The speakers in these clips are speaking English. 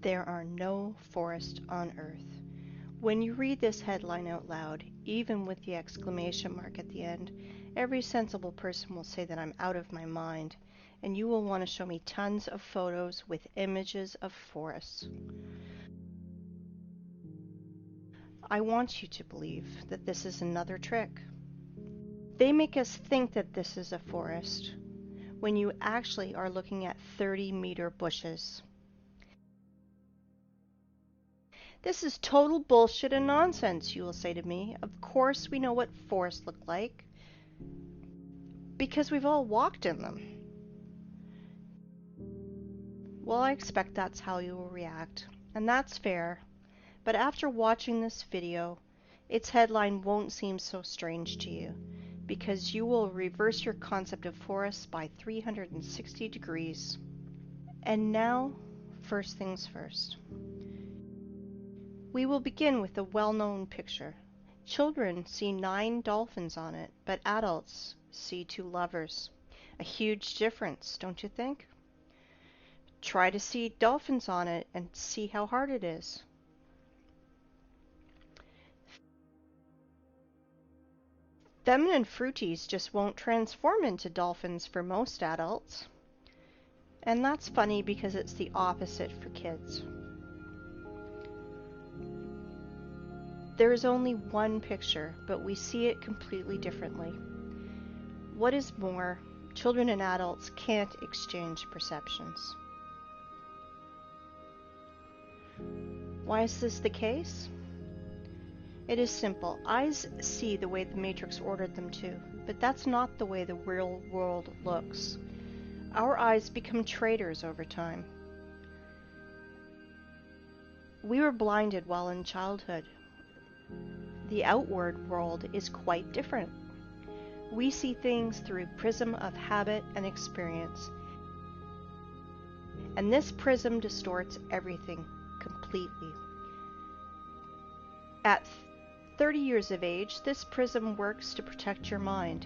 There are no forests on Earth. When you read this headline out loud, even with the exclamation mark at the end, every sensible person will say that I'm out of my mind, and you will want to show me tons of photos with images of forests. I want you to believe that this is another trick. They make us think that this is a forest, when you actually are looking at 30-meter bushes. This is total bullshit and nonsense, you will say to me. Of course we know what forests look like, because we've all walked in them. Well, I expect that's how you will react, and that's fair. But after watching this video, its headline won't seem so strange to you, because you will reverse your concept of forests by 360 degrees. And now, first things first. We will begin with a well-known picture. Children see 9 dolphins on it, but adults see 2 lovers. A huge difference, don't you think? Try to see dolphins on it and see how hard it is. Feminine fruities just won't transform into dolphins for most adults. And that's funny because it's the opposite for kids. There is only one picture, but we see it completely differently. What is more, children and adults can't exchange perceptions. Why is this the case? It is simple. Eyes see the way the Matrix ordered them to, but that's not the way the real world looks. Our eyes become traitors over time. We were blinded while in childhood. The outward world is quite different. We see things through a prism of habit and experience. And this prism distorts everything completely. At 30 years of age, this prism works to protect your mind.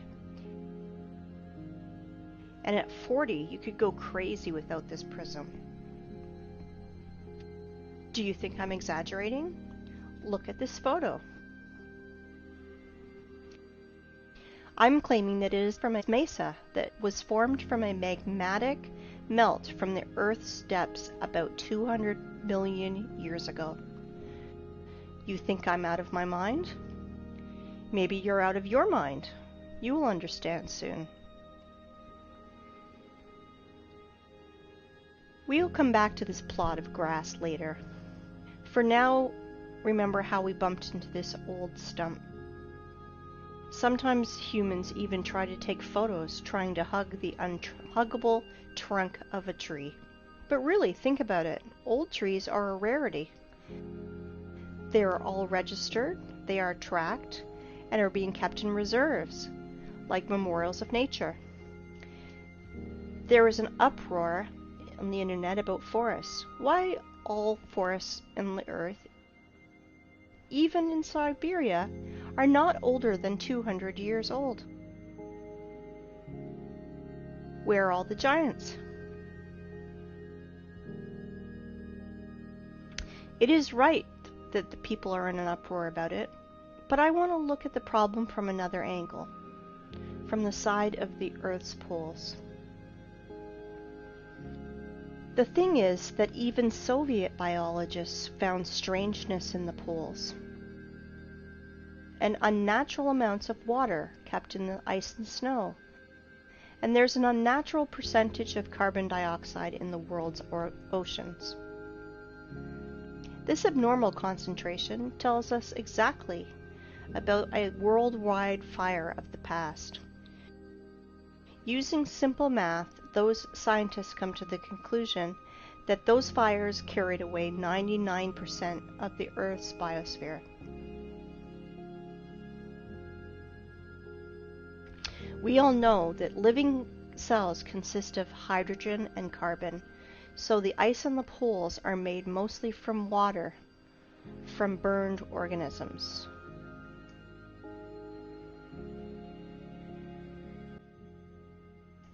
And at 40, you could go crazy without this prism. Do you think I'm exaggerating? Look at this photo. I'm claiming that it is from a mesa that was formed from a magmatic melt from the Earth's depths about 200 million years ago. You think I'm out of my mind? Maybe you're out of your mind. You will understand soon. We'll come back to this plot of grass later. For now, remember how we bumped into this old stump. Sometimes humans even try to take photos trying to hug the unhuggable trunk of a tree. But really, think about it. Old trees are a rarity. They are all registered, they are tracked, and are being kept in reserves, like memorials of nature. There is an uproar on the internet about forests. Why all forests in the earth, even in Siberia, are not older than 200 years old? Where are all the giants? It is right that the people are in an uproar about it, but I want to look at the problem from another angle, from the side of the Earth's poles. The thing is that even Soviet biologists found strangeness in the poles, and unnatural amounts of water kept in the ice and snow, and there's an unnatural percentage of carbon dioxide in the world's oceans. This abnormal concentration tells us exactly about a worldwide fire of the past. Using simple math, those scientists come to the conclusion that those fires carried away 99% of the Earth's biosphere. We all know that living cells consist of hydrogen and carbon, so the ice on the poles are made mostly from water, from burned organisms.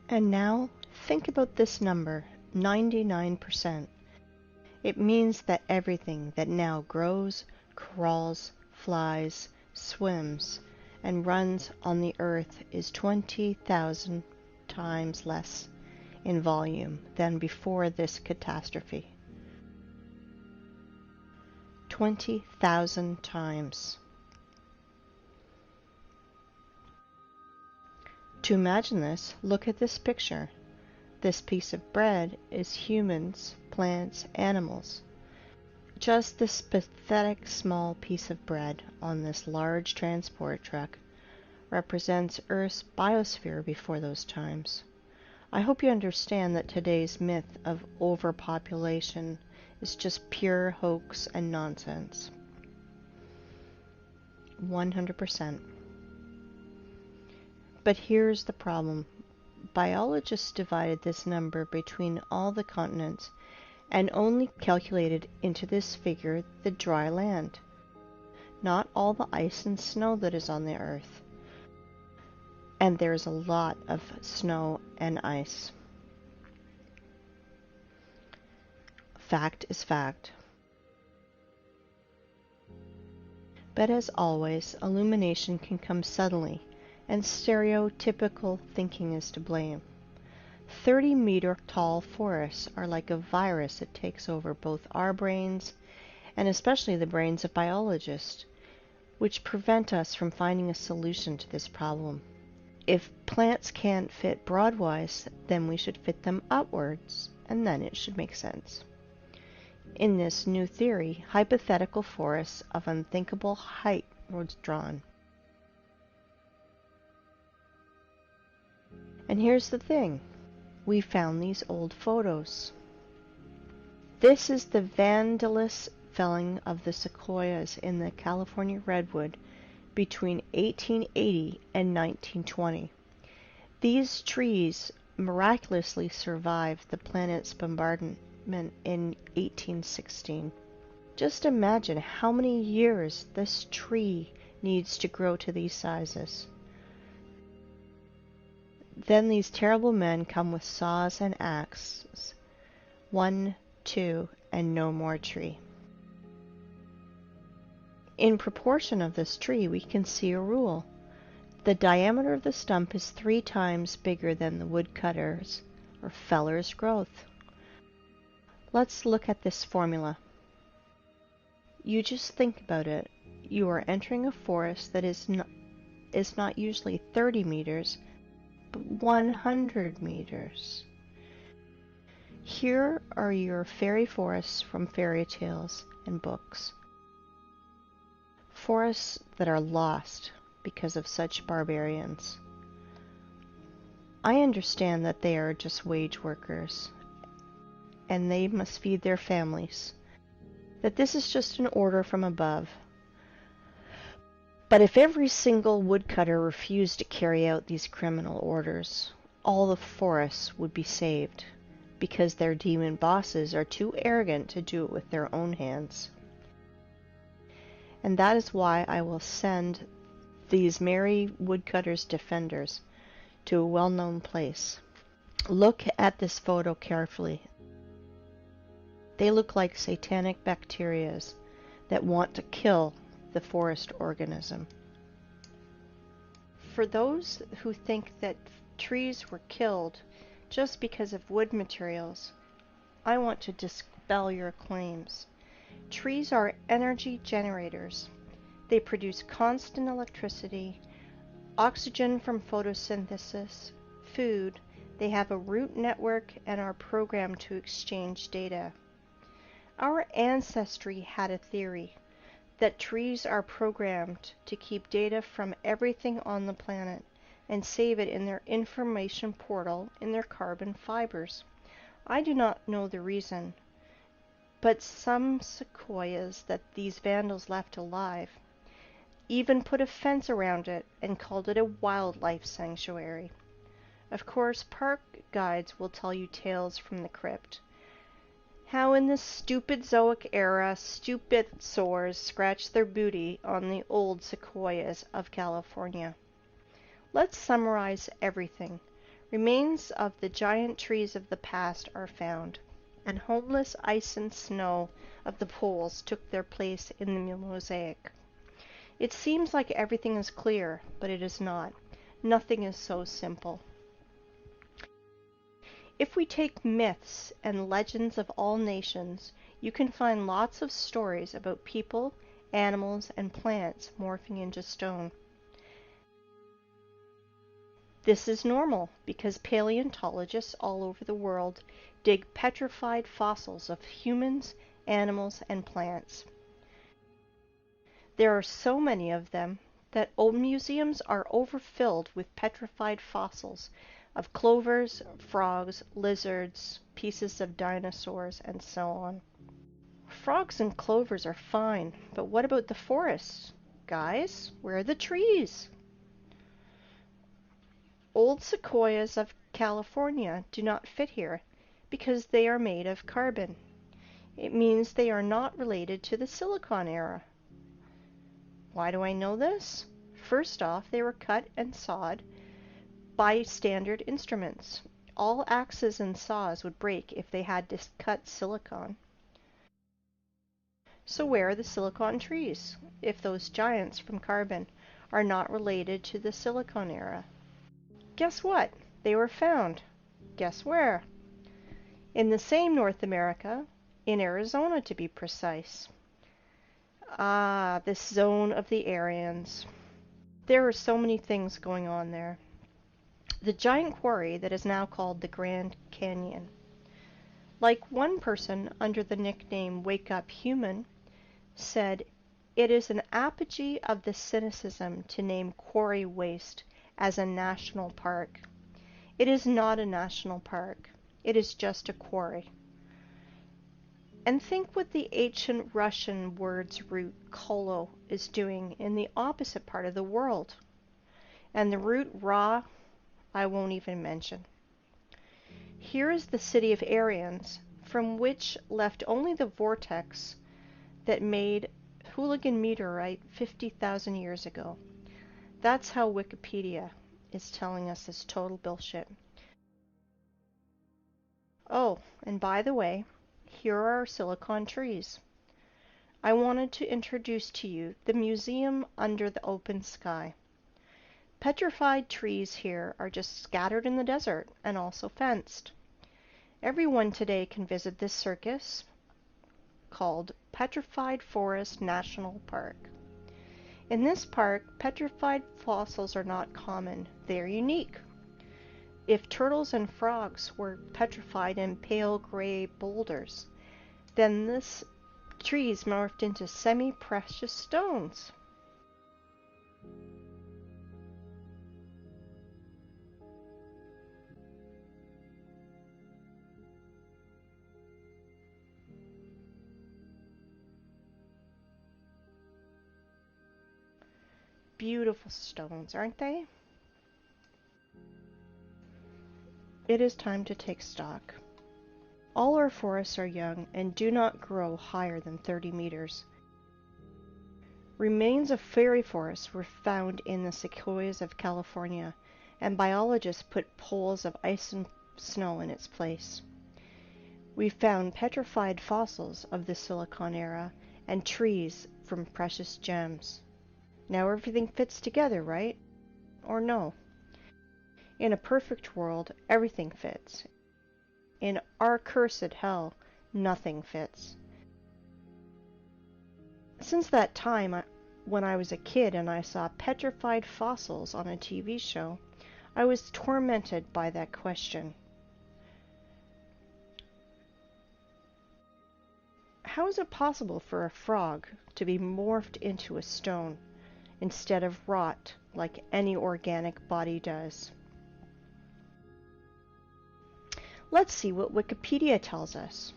And now, think about this number, 99%. It means that everything that now grows, crawls, flies, swims, and runs on the earth is 20,000 times less in volume than before this catastrophe. 20,000 times. To imagine this, look at this picture. This piece of bread is humans, plants, animals. Just this pathetic small piece of bread on this large transport truck represents Earth's biosphere before those times. I hope you understand that today's myth of overpopulation is just pure hoax and nonsense. 100%. But here's the problem. Biologists divided this number between all the continents and only calculated into this figure the dry land, not all the ice and snow that is on the earth. And there's a lot of snow and ice. Fact is fact. But as always, illumination can come suddenly, and stereotypical thinking is to blame. 30-meter tall forests are like a virus that takes over both our brains and especially the brains of biologists, which prevent us from finding a solution to this problem. If plants can't fit broadwise, then we should fit them upwards, and then it should make sense. In this new theory, hypothetical forests of unthinkable height were drawn. And here's the thing. We found these old photos. This is the vandalous felling of the sequoias in the California redwood between 1880 and 1920. These trees miraculously survived the planet's bombardment in 1816. Just imagine how many years this tree needs to grow to these sizes. Then these terrible men come with saws and axes. 1, 2, and no more tree. In proportion of this tree, we can see a rule. The diameter of the stump is 3 times bigger than the woodcutter's or feller's growth. Let's look at this formula. You just think about it. You are entering a forest that is not usually 30 meters, but 100 meters. Here are your fairy forests from fairy tales and books. Forests that are lost because of such barbarians. I understand that they are just wage workers, and they must feed their families, that this is just an order from above. But if every single woodcutter refused to carry out these criminal orders, all the forests would be saved, because their demon bosses are too arrogant to do it with their own hands. And that is why I will send these merry woodcutters' defenders to a well-known place. Look at this photo carefully. They look like satanic bacterias that want to kill the forest organism. For those who think that trees were killed just because of wood materials, I want to dispel your claims. Trees are energy generators. They produce constant electricity, oxygen from photosynthesis, food. They have a root network and are programmed to exchange data. Our ancestry had a theory that trees are programmed to keep data from everything on the planet and save it in their information portal in their carbon fibers. I do not know the reason, but some sequoias that these vandals left alive even put a fence around it and called it a wildlife sanctuary. Of course, park guides will tell you tales from the crypt. How in the stupid Zoic era, stupid soars scratched their booty on the old sequoias of California. Let's summarize everything. Remains of the giant trees of the past are found. and homeless ice and snow of the poles took their place in the mosaic. It seems like everything is clear, but it is not. Nothing is so simple. If we take myths and legends of all nations, you can find lots of stories about people, animals, and plants morphing into stone. This is normal because paleontologists all over the world dig petrified fossils of humans, animals, and plants. There are so many of them that old museums are overfilled with petrified fossils of clovers, frogs, lizards, pieces of dinosaurs, and so on. Frogs and clovers are fine, but what about the forests? Guys, where are the trees? Old sequoias of California do not fit here because they are made of carbon. It means they are not related to the Silicon era. Why do I know this? First off, they were cut and sawed by standard instruments. All axes and saws would break if they had to cut silicon. So where are the silicon trees, if those giants from carbon are not related to the Silicon era? Guess what? They were found. Guess where? In the same North America, in Arizona to be precise. Ah, this zone of the Aryans. There are so many things going on there. The giant quarry that is now called the Grand Canyon. Like one person under the nickname Wake Up Human said, it is an apogee of the cynicism to name Quarry Waste as a national park. It is not a national park. It is just a quarry. And think what the ancient Russian word's root kolo is doing in the opposite part of the world. And the root ra, I won't even mention. Here is the city of Aryans, from which left only the vortex that made Hooligan meteorite 50,000 years ago. That's how Wikipedia is telling us this total bullshit. Oh, and by the way, here are our silicon trees. I wanted to introduce to you the museum under the open sky. Petrified trees here are just scattered in the desert and also fenced. Everyone today can visit this circus called Petrified Forest National Park. In this park, petrified fossils are not common. They are unique. If turtles and frogs were petrified in pale gray boulders, then this trees morphed into semi-precious stones. Beautiful stones, aren't they? It is time to take stock. All our forests are young and do not grow higher than 30 meters. Remains of fairy forests were found in the sequoias of California, and biologists put poles of ice and snow in its place. We found petrified fossils of the Silicon era and trees from precious gems. Now everything fits together, right? Or no? In a perfect world, everything fits. In our cursed hell, nothing fits. Since that time, when I was a kid and I saw petrified fossils on a TV show, I was tormented by that question. How is it possible for a frog to be morphed into a stone instead of rot like any organic body does? Let's see what Wikipedia tells us.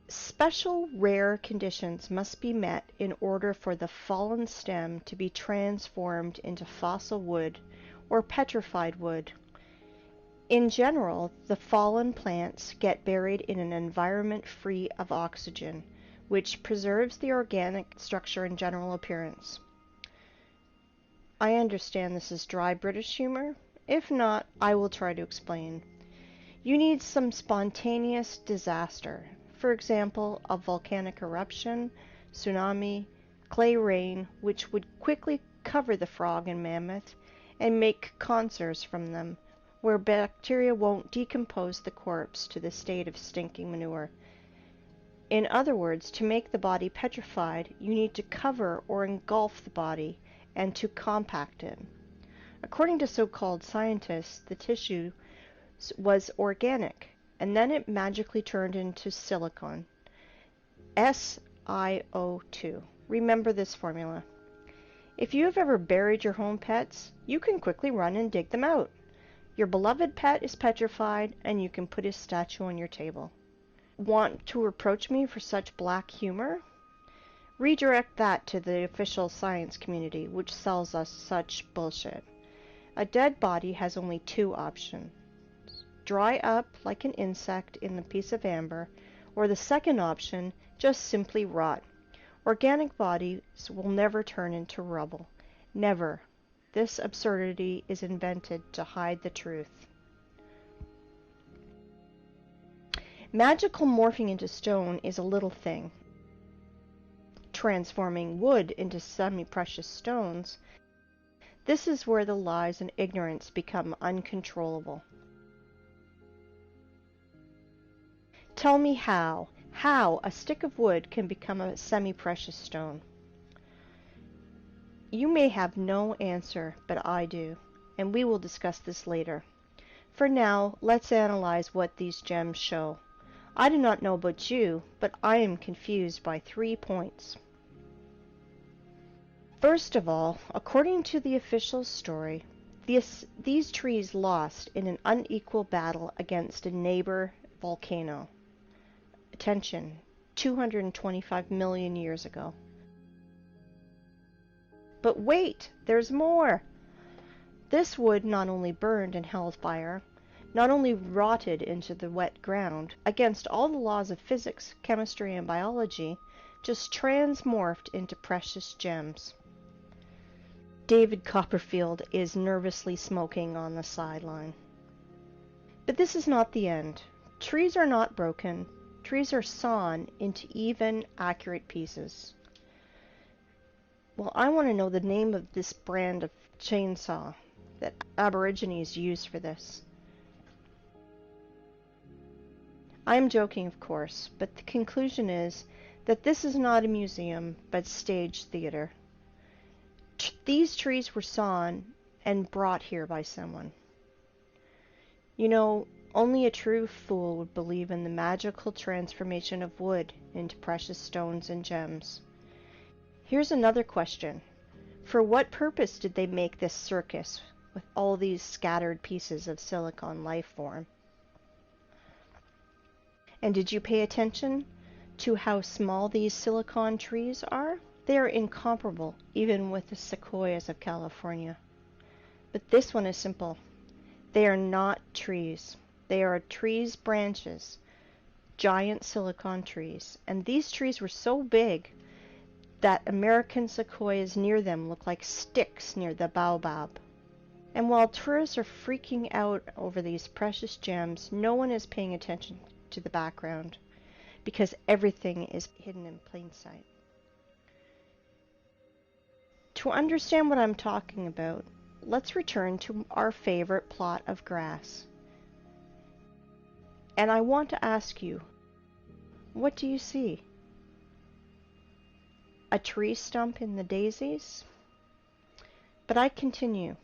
Special rare conditions must be met in order for the fallen stem to be transformed into fossil wood or petrified wood. In general, the fallen plants get buried in an environment free of oxygen, which preserves the organic structure and general appearance. I understand this is dry British humor. If not, I will try to explain. You need some spontaneous disaster. For example, a volcanic eruption, tsunami, clay rain, which would quickly cover the frog and mammoth and make conserves from them, where bacteria won't decompose the corpse to the state of stinking manure. In other words, to make the body petrified, you need to cover or engulf the body and to compact it. According to so-called scientists, the tissue was organic, and then it magically turned into silicon. SiO2. Remember this formula. If you have ever buried your home pets, you can quickly run and dig them out. Your beloved pet is petrified, and you can put his statue on your table. Want to reproach me for such black humor? Redirect that to the official science community, which sells us such bullshit. A dead body has only two options. Dry up like an insect in a piece of amber, or the second option, just simply rot. Organic bodies will never turn into rubble. Never. This absurdity is invented to hide the truth. Magical morphing into stone is a little thing. Transforming wood into semi-precious stones, this is where the lies and ignorance become uncontrollable. Tell me how a stick of wood can become a semi-precious stone. You may have no answer, but I do, and we will discuss this later. For now, let's analyze what these gems show. I do not know about you, but I am confused by 3 points. First of all, according to the official story, these trees lost in an unequal battle against a neighbor volcano. Attention, 225 million years ago. But wait, there's more! This wood not only burned and held fire, not only rotted into the wet ground, against all the laws of physics, chemistry, and biology, just transmorphed into precious gems. David Copperfield is nervously smoking on the sideline. But this is not the end. Trees are not broken. Trees are sawn into even, accurate pieces. Well, I want to know the name of this brand of chainsaw that Aborigines use for this. I am joking, of course, but the conclusion is that this is not a museum, but stage theater. These trees were sawn and brought here by someone. You know, only a true fool would believe in the magical transformation of wood into precious stones and gems. Here's another question. For what purpose did they make this circus with all these scattered pieces of silicon life form? And did you pay attention to how small these silicon trees are? They are incomparable, even with the sequoias of California. But this one is simple. They are not trees. They are trees' branches, giant silicon trees. And these trees were so big that American sequoias near them look like sticks near the baobab. And while tourists are freaking out over these precious gems, no one is paying attention to the background, because everything is hidden in plain sight. To understand what I'm talking about, let's return to our favorite plot of grass. And I want to ask you, what do you see? A tree stump in the daisies? But I continue.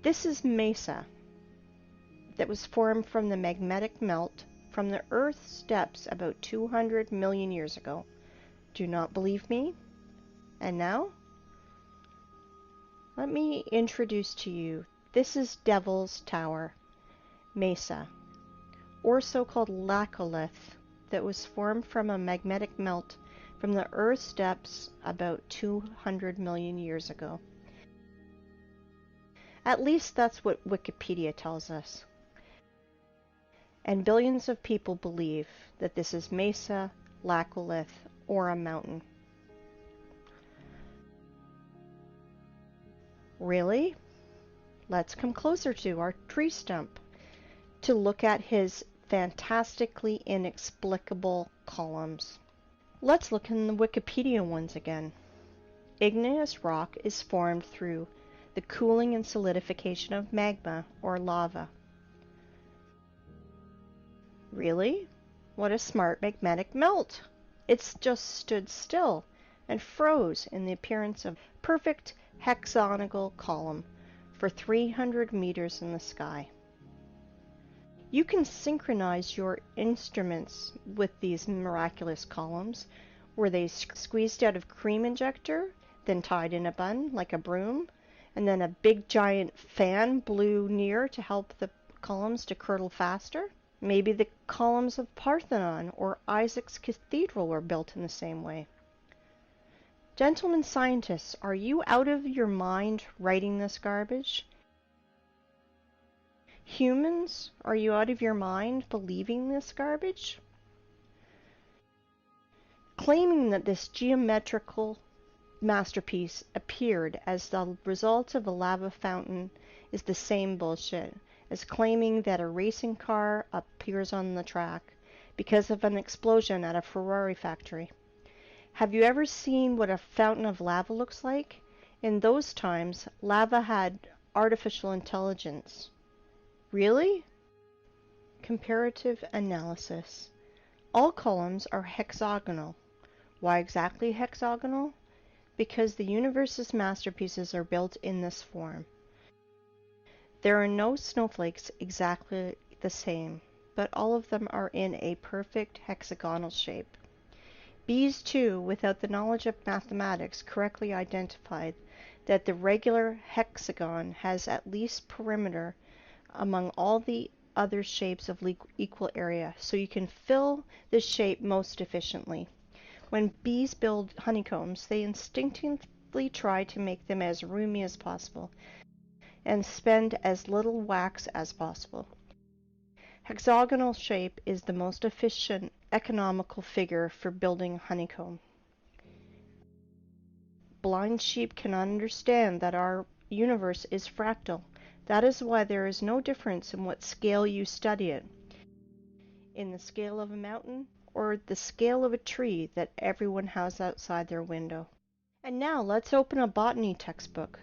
This is mesa that was formed from the magnetic melt from the Earth's depths about 200 million years ago. Do not believe me? And now? Let me introduce to you, this is Devil's Tower, mesa, or so-called laccolith, that was formed from a magnetic melt from the Earth's depths about 200 million years ago. At least that's what Wikipedia tells us. And billions of people believe that this is mesa, laccolith, or a mountain. Really? Let's come closer to our tree stump. to look at his fantastically inexplicable columns. Let's look in the Wikipedia ones again. Igneous rock is formed through the cooling and solidification of magma or lava. Really? What a smart magmatic melt! It's just stood still and froze in the appearance of a perfect hexagonal column for 300 meters in the sky. You can synchronize your instruments with these miraculous columns. Were they squeezed out of cream injector, then tied in a bun like a broom, and then a big giant fan blew near to help the columns to curdle faster? Maybe the columns of Parthenon or Isaac's Cathedral were built in the same way. Gentlemen scientists, are you out of your mind writing this garbage? Humans, are you out of your mind believing this garbage? Claiming that this geometrical masterpiece appeared as the result of a lava fountain is the same bullshit as claiming that a racing car appears on the track because of an explosion at a Ferrari factory. Have you ever seen what a fountain of lava looks like? In those times, lava had artificial intelligence. Really? Comparative analysis. All columns are hexagonal. Why exactly hexagonal? Because the universe's masterpieces are built in this form. There are no snowflakes exactly the same, but all of them are in a perfect hexagonal shape. Bees, too, without the knowledge of mathematics, correctly identified that the regular hexagon has at least perimeter among all the other shapes of equal area, so you can fill this shape most efficiently. When bees build honeycombs, they instinctively try to make them as roomy as possible and spend as little wax as possible. Hexagonal shape is the most efficient, economical figure for building honeycomb. Blind sheep cannot understand that our universe is fractal. That is why there is no difference in what scale you study it, in the scale of a mountain or the scale of a tree that everyone has outside their window. And now let's open a botany textbook.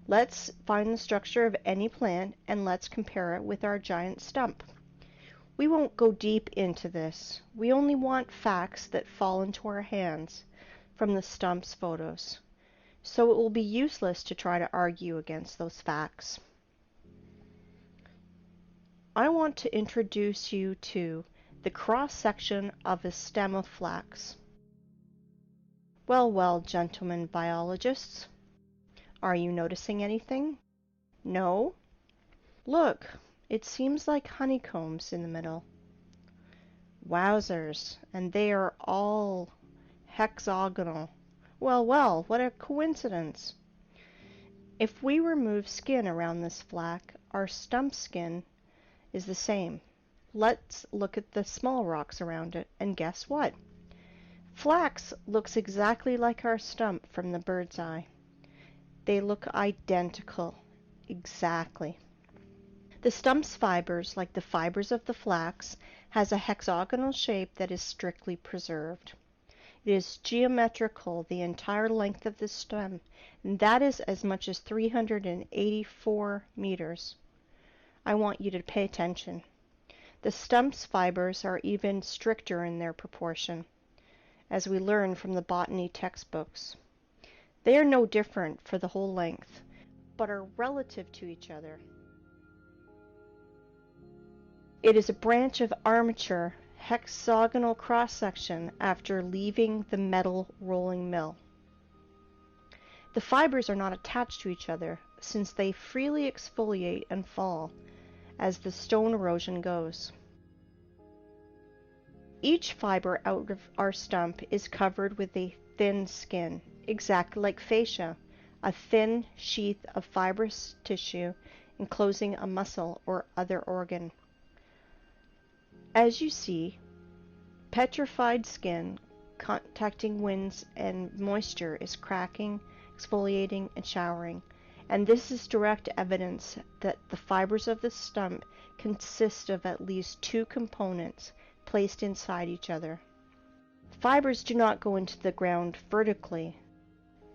Let's find the structure of any plant and let's compare it with our giant stump. We won't go deep into this. We only want facts that fall into our hands from the stump's photos. So it will be useless to try to argue against those facts. I want to introduce you to the cross-section of a stem of flax. Well, well, gentlemen biologists, are you noticing anything? No? Look, it seems like honeycombs in the middle. Wowzers, and they are all hexagonal. Well, well, what a coincidence. If we remove skin around this flax, our stump skin is the same. Let's look at the small rocks around it, and guess what? Flax looks exactly like our stump from the bird's eye. They look identical. Exactly. The stump's fibers, like the fibers of the flax, has a hexagonal shape that is strictly preserved. It is geometrical the entire length of the stem, and that is as much as 384 meters. I want you to pay attention. The stump's fibers are even stricter in their proportion, as we learn from the botany textbooks. They are no different for the whole length, but are relative to each other. It is a branch of armature hexagonal cross-section after leaving the metal rolling mill. The fibers are not attached to each other, since they freely exfoliate and fall as the stone erosion goes. Each fiber out of our stump is covered with a thin skin, exactly like fascia, a thin sheath of fibrous tissue enclosing a muscle or other organ. As you see, petrified skin contacting winds and moisture is cracking, exfoliating, and showering, and this is direct evidence that the fibers of the stump consist of at least two components placed inside each other. Fibers do not go into the ground vertically.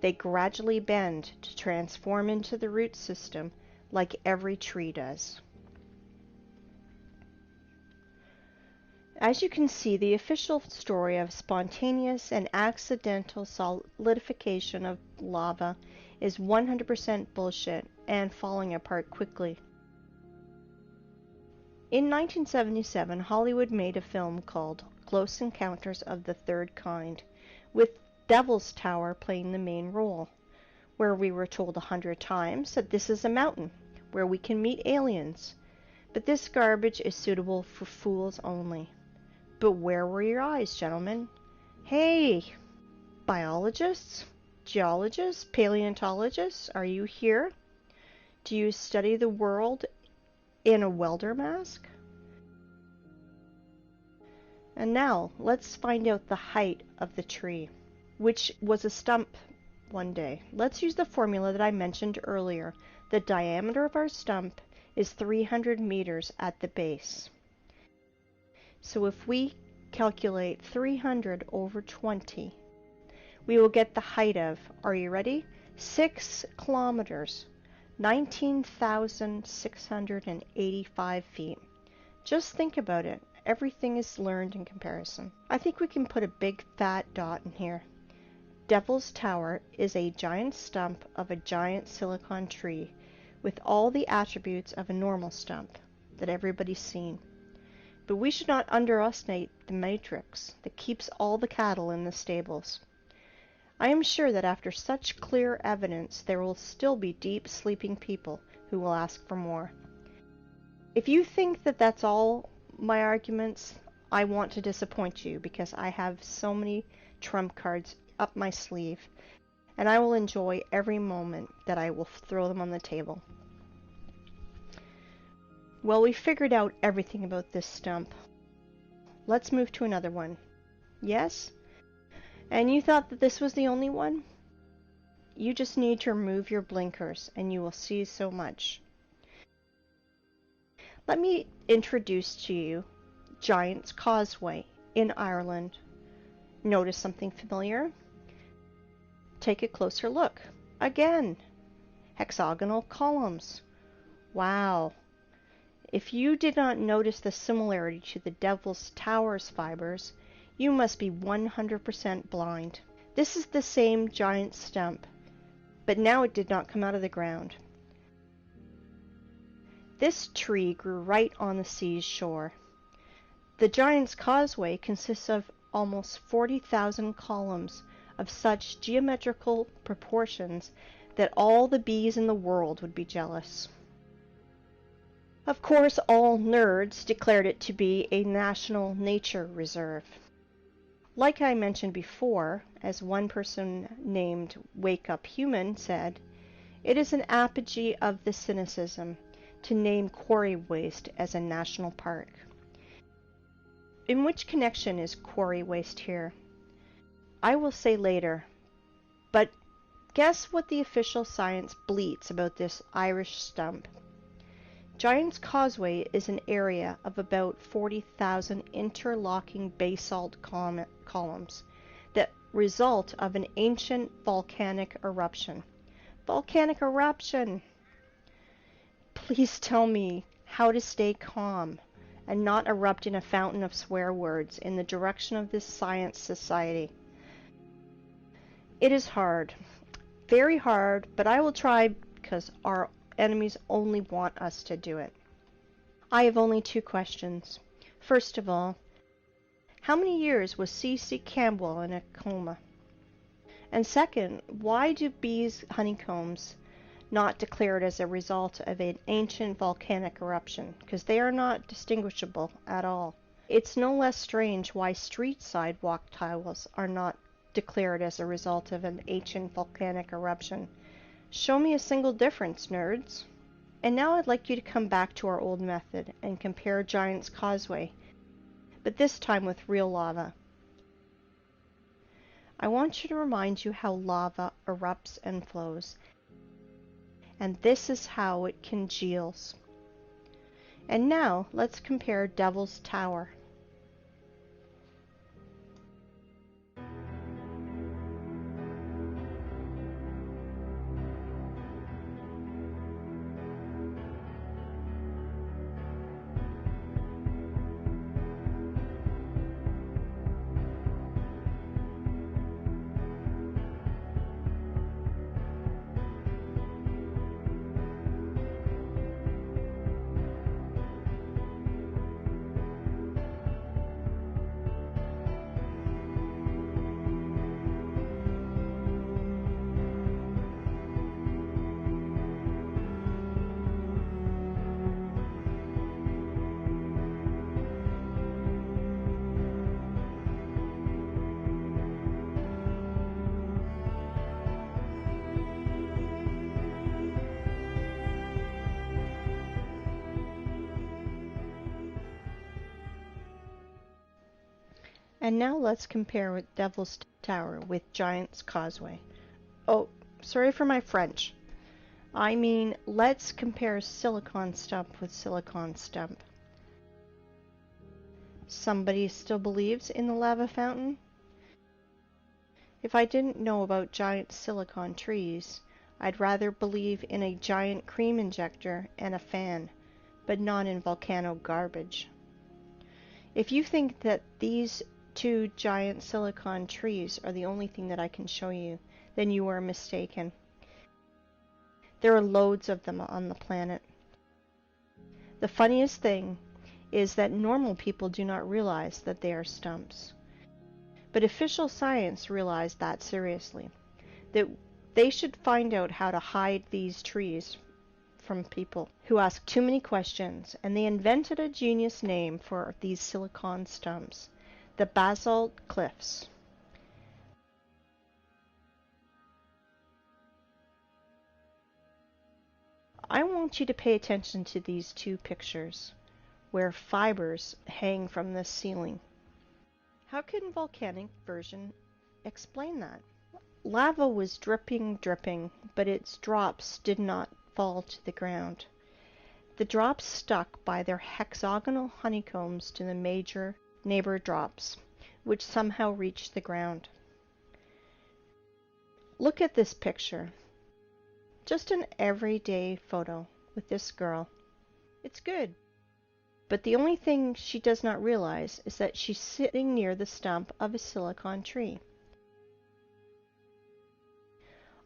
They gradually bend to transform into the root system like every tree does. As you can see, the official story of spontaneous and accidental solidification of lava is 100% bullshit and falling apart quickly. In 1977, Hollywood made a film called Close Encounters of the Third Kind, with Devil's Tower playing the main role, where we were told 100 times that this is a mountain where we can meet aliens, but this garbage is suitable for fools only. But where were your eyes, gentlemen? Hey, biologists, geologists, paleontologists, are you here? Do you study the world in a welder mask? And now, let's find out the height of the tree, which was a stump one day. Let's use the formula that I mentioned earlier. The diameter of our stump is 300 meters at the base. So if we calculate 300 over 20, we will get the height of, are you ready? 6 kilometers, 19,685 feet. Just think about it. Everything is learned in comparison. I think we can put a big fat dot in here. Devil's Tower is a giant stump of a giant silicon tree with all the attributes of a normal stump that everybody's seen. But we should not underestimate the matrix that keeps all the cattle in the stables. I am sure that after such clear evidence, there will still be deep sleeping people who will ask for more. If you think that that's all my arguments, I want to disappoint you because I have so many trump cards up my sleeve, and I will enjoy every moment that I will throw them on the table. Well, we figured out everything about this stump. Let's move to another one. Yes? And you thought that this was the only one? You just need to remove your blinkers and you will see so much. Let me introduce to you Giant's Causeway in Ireland. Notice something familiar? Take a closer look. Again, hexagonal columns. Wow. If you did not notice the similarity to the Devil's Tower's fibers, you must be 100% blind. This is the same giant stump, but now it did not come out of the ground. This tree grew right on the sea's shore. The Giant's Causeway consists of almost 40,000 columns of such geometrical proportions that all the bees in the world would be jealous. Of course, all nerds declared it to be a national nature reserve. Like I mentioned before, as one person named Wake Up Human said, it is an apogee of the cynicism to name quarry waste as a national park. In which connection is quarry waste here? I will say later, but guess what the official science bleats about this Irish stump? Giant's Causeway is an area of about 40,000 interlocking basalt columns that result of an ancient volcanic eruption. Volcanic eruption! Please tell me how to stay calm and not erupt in a fountain of swear words in the direction of this science society. It is hard, very hard, but I will try because our enemies only want us to do it. I have only 2 questions. First of all, how many years was C.C. Campbell in a coma? And second, why do bees' honeycombs not declared as a result of an ancient volcanic eruption? Because they are not distinguishable at all. It's no less strange why street sidewalk tiles are not declared as a result of an ancient volcanic eruption. Show me a single difference, nerds. And now I'd like you to come back to our old method and compare Giant's Causeway, but this time with real lava. I want you to remind you how lava erupts and flows, and this is how it congeals. And now let's compare Devil's Tower. And now let's compare with Devil's Tower with Giant's Causeway. Oh, sorry for my French. I mean, let's compare silicon stump with silicon stump. Somebody still believes in the lava fountain? If I didn't know about giant silicon trees, I'd rather believe in a giant cream injector and a fan, but not in volcano garbage. If you think that these two giant silicon trees are the only thing that I can show you, then you are mistaken. There are loads of them on the planet. The funniest thing is that normal people do not realize that they are stumps. But official science realized that seriously, that they should find out how to hide these trees from people who ask too many questions, and they invented a genius name for these silicon stumps: the basalt cliffs. I want you to pay attention to these two pictures where fibers hang from the ceiling. How can volcanic version explain that? Lava was dripping, but its drops did not fall to the ground. The drops stuck by their hexagonal honeycombs to the major neighbor drops, which somehow reached the ground. Look at this picture. Just an everyday photo with this girl. It's good. But the only thing she does not realize is that she's sitting near the stump of a silicon tree.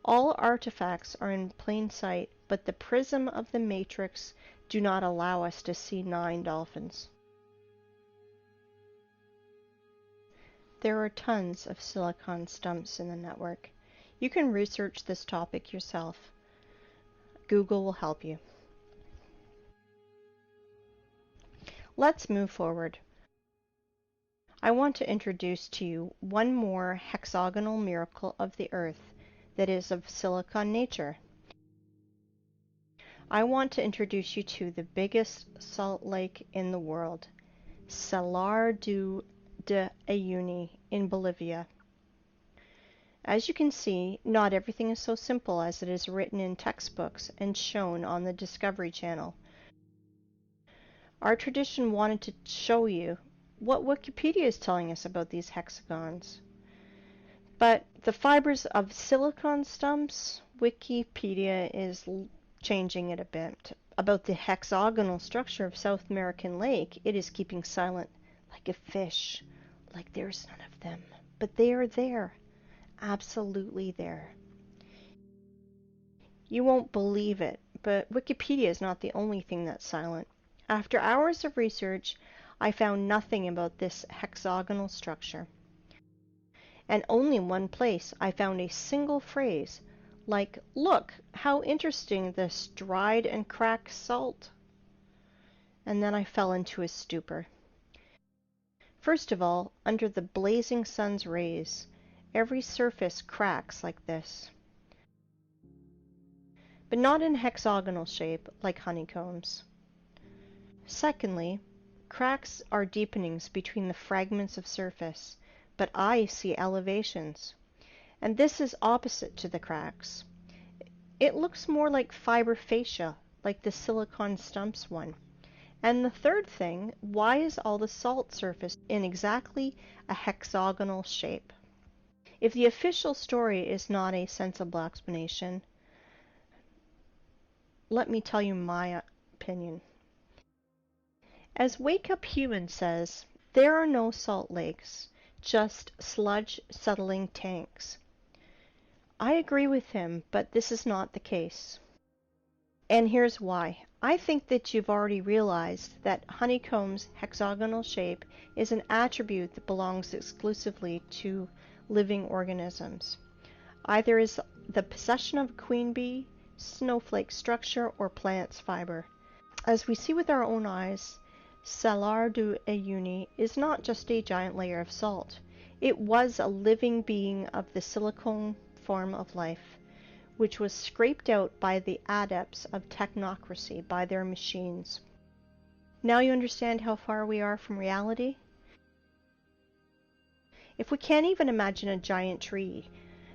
All artifacts are in plain sight, but the prism of the matrix do not allow us to see 9 dolphins. There are tons of silicon stumps in the network. You can research this topic yourself. Google will help you. Let's move forward. I want to introduce to you one more hexagonal miracle of the Earth that is of silicon nature. I want to introduce you to the biggest salt lake in the world, Salar de Uyuni in Bolivia. As you can see, not everything is so simple as it is written in textbooks and shown on the Discovery Channel. Our tradition wanted to show you what Wikipedia is telling us about these hexagons. But the fibers of silicon stumps, Wikipedia is changing it a bit. About the hexagonal structure of South American Lake, it is keeping silent, like a fish, like there's none of them. But they are there, absolutely there. You won't believe it, but Wikipedia is not the only thing that's silent. After hours of research, I found nothing about this hexagonal structure. And only in one place I found a single phrase, like, "Look, how interesting this dried and cracked salt." And then I fell into a stupor. First of all, under the blazing sun's rays, every surface cracks like this. But not in hexagonal shape, like honeycombs. Secondly, cracks are deepenings between the fragments of surface, but I see elevations. And this is opposite to the cracks. It looks more like fiber fascia, like the silicon stumps one. And the third thing, why is all the salt surface in exactly a hexagonal shape? If the official story is not a sensible explanation, let me tell you my opinion. As Wake Up Human says, there are no salt lakes, just sludge settling tanks. I agree with him, but this is not the case. And here's why. I think that you've already realized that honeycomb's hexagonal shape is an attribute that belongs exclusively to living organisms. Either is the possession of a queen bee, snowflake structure, or plant's fiber. As we see with our own eyes, Salar du Uyuni is not just a giant layer of salt. It was a living being of the silicone form of life, which was scraped out by the adepts of technocracy, by their machines. Now you understand how far we are from reality? If we can't even imagine a giant tree,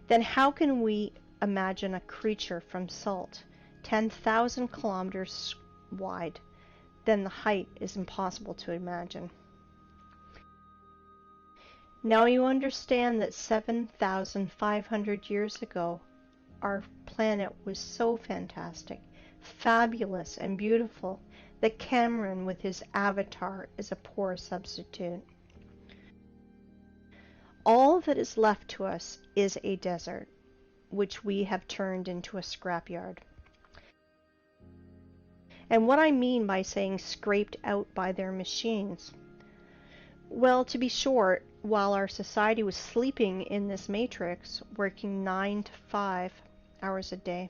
then how can we imagine a creature from salt, 10,000 kilometers wide? Then the height is impossible to imagine. Now you understand that 7,500 years ago, our planet was so fantastic, fabulous, and beautiful that Cameron with his avatar is a poor substitute. All that is left to us is a desert, which we have turned into a scrapyard. And what I mean by saying scraped out by their machines, well, to be short, while our society was sleeping in this matrix, working 9 to 5 hours a day,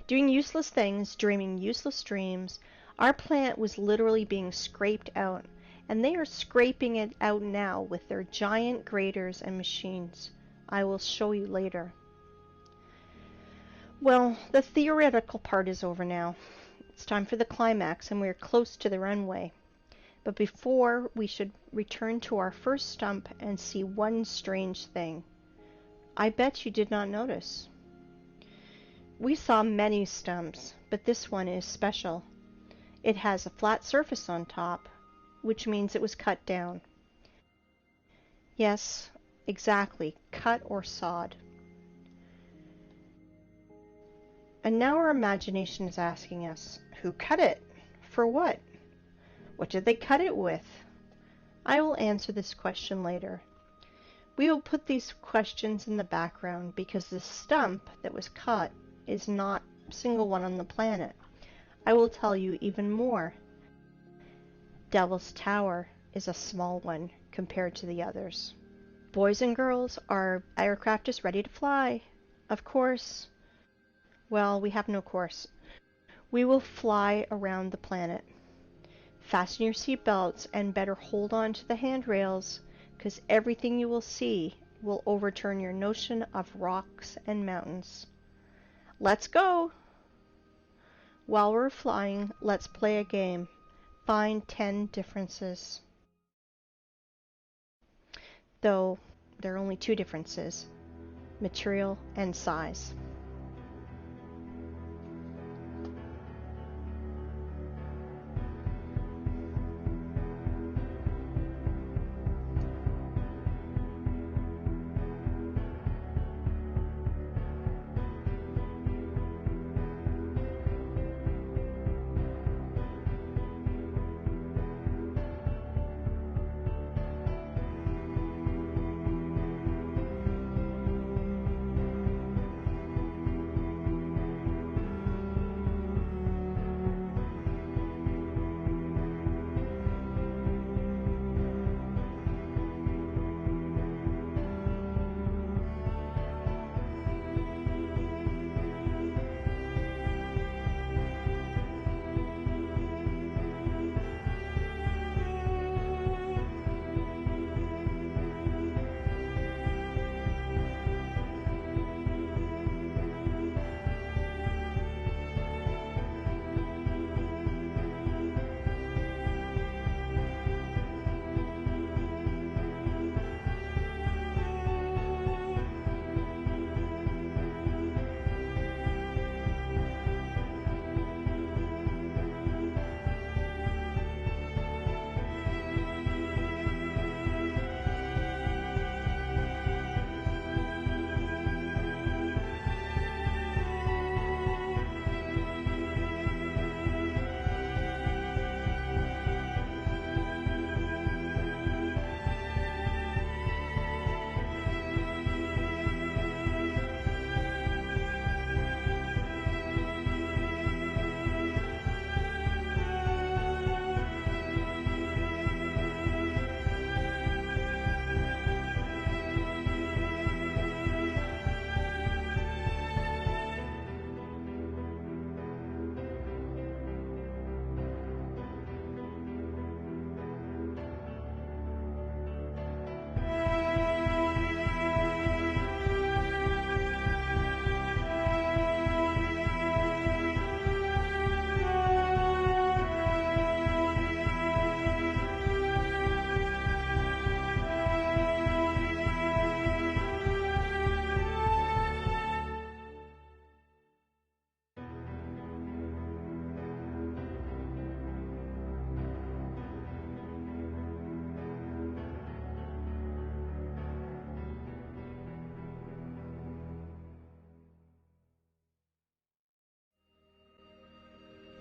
doing useless things, dreaming useless dreams, our planet was literally being scraped out, and they are scraping it out now with their giant graders and machines. I will show you later. Well, the theoretical part is over now. It's time for the climax, and we are close to the runway. But before, we should return to our first stump and see one strange thing. I bet you did not notice. We saw many stumps, but this one is special. It has a flat surface on top, which means it was cut down. Yes, exactly, cut or sawed. And now our imagination is asking us, who cut it? For what? What did they cut it with? I will answer this question later. We will put these questions in the background because the stump that was cut is not a single one on the planet. I will tell you even more. Devil's Tower is a small one compared to the others. Boys and girls, our aircraft is ready to fly. Of course. Well, we have no course. We will fly around the planet. Fasten your seatbelts and better hold on to the handrails, because everything you will see will overturn your notion of rocks and mountains. Let's go! While we're flying, let's play a game. Find 10 differences. Though there are only 2 differences, material and size.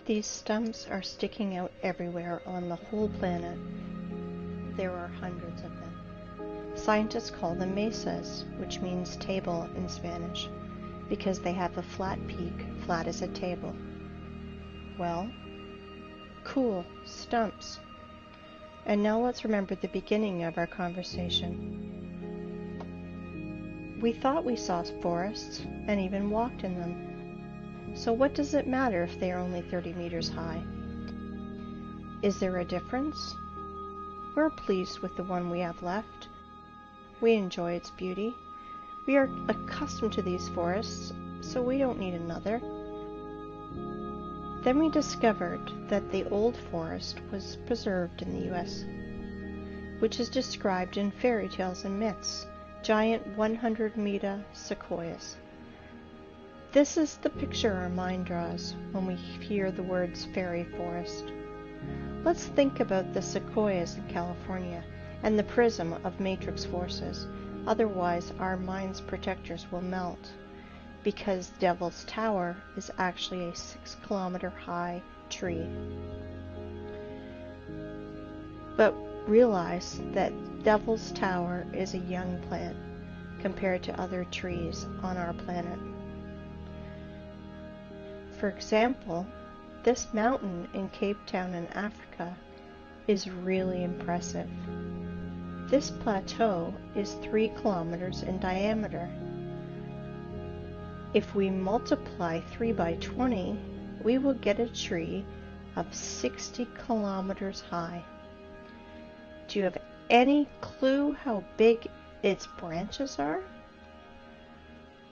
These stumps are sticking out everywhere on the whole planet. There are hundreds of them. Scientists call them mesas, which means table in Spanish, because they have a flat peak, flat as a table. Well, cool, stumps. And now let's remember the beginning of our conversation. We thought we saw forests and even walked in them. So what does it matter if they are only 30 meters high? Is there a difference? We're pleased with the one we have left. We enjoy its beauty. We are accustomed to these forests, so we don't need another. Then we discovered that the old forest was preserved in the U.S., which is described in fairy tales and myths, giant 100-meter sequoias. This is the picture our mind draws when we hear the words fairy forest. Let's think about the sequoias in California and the prism of matrix forces. Otherwise, our mind's protectors will melt, because Devil's Tower is actually a 6-kilometer high tree. But realize that Devil's Tower is a young plant compared to other trees on our planet. For example, this mountain in Cape Town in Africa is really impressive. This plateau is 3 kilometers in diameter. If we multiply 3 by 20, we will get a tree of 60 kilometers high. Do you have any clue how big its branches are?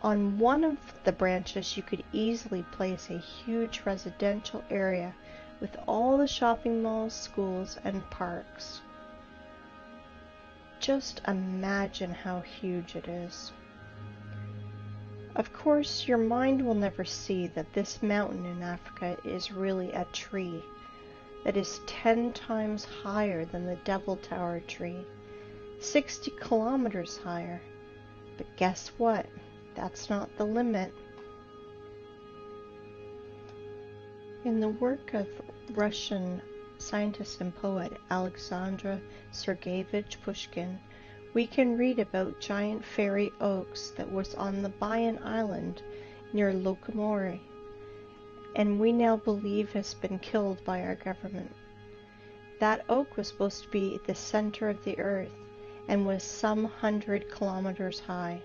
On one of the branches, you could easily place a huge residential area with all the shopping malls, schools, and parks. Just imagine how huge it is. Of course, your mind will never see that this mountain in Africa is really a tree that is 10 times higher than the Devil Tower tree, 60 kilometers higher. But guess what? That's not the limit. In the work of Russian scientist and poet Alexander Sergeyevich Pushkin, we can read about giant fairy oaks that was on the Bayan Island near Lokomori, and we now believe has been killed by our government. That oak was supposed to be the center of the earth and was some 100 kilometers high.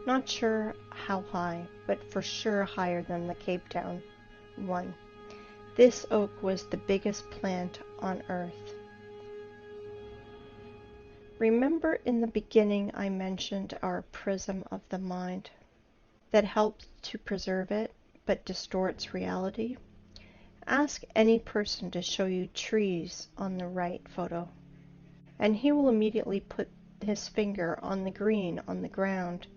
Not sure how high, but for sure higher than the Cape Town one. This oak was the biggest plant on Earth. Remember in the beginning I mentioned our prism of the mind that helps to preserve it but distorts reality? Ask any person to show you trees on the right photo, and he will immediately put his finger on the green on the ground.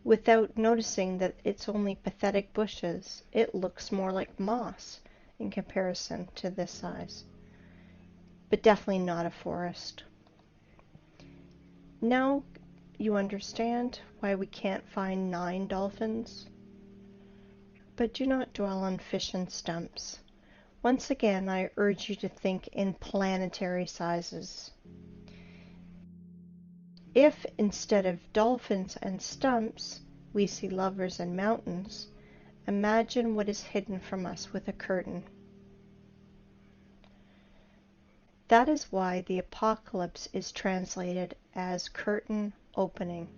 Without noticing that it's only pathetic bushes, it looks more like moss in comparison to this size. But definitely not a forest. Now you understand why we can't find 9 dolphins? But do not dwell on fish and stumps. Once again, I urge you to think in planetary sizes. If, instead of dolphins and stumps, we see lovers and mountains, imagine what is hidden from us with a curtain. That is why the apocalypse is translated as curtain opening.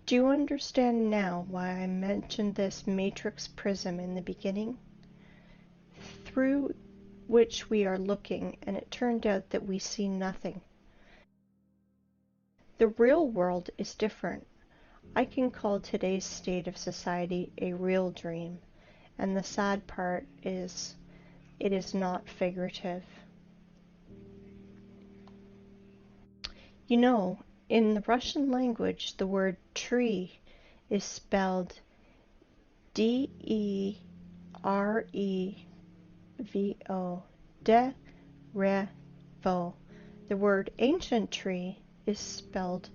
Do you understand now why I mentioned this matrix prism in the beginning? Through which we are looking, and it turned out that we see nothing. The real world is different. I can call today's state of society a real dream, and the sad part is it is not figurative. You know, in the Russian language, the word tree is spelled D-E-R-E-V-O, de-re-vo. The word ancient tree is spelled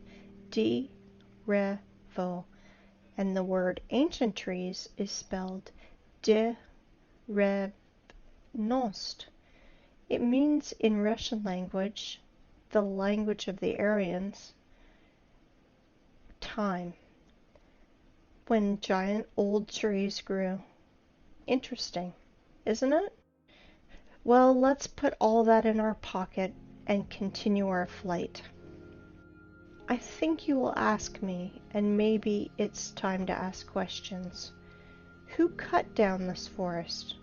D-re-vo, and the word ancient trees is spelled de revnost. It means in Russian language, the language of the Aryans, time, when giant old trees grew. Interesting, isn't it? Well, let's put all that in our pocket and continue our flight. I think you will ask me, and maybe it's time to ask questions. Who cut down this forest?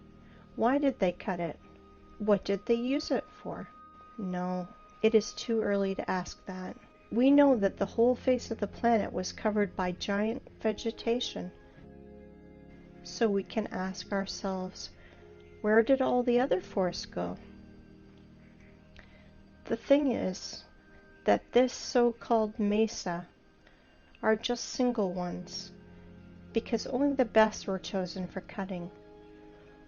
Why did they cut it? What did they use it for? No, it is too early to ask that. We know that the whole face of the planet was covered by giant vegetation. So we can ask ourselves, where did all the other forests go? The thing is that this so-called mesa are just single ones, because only the best were chosen for cutting.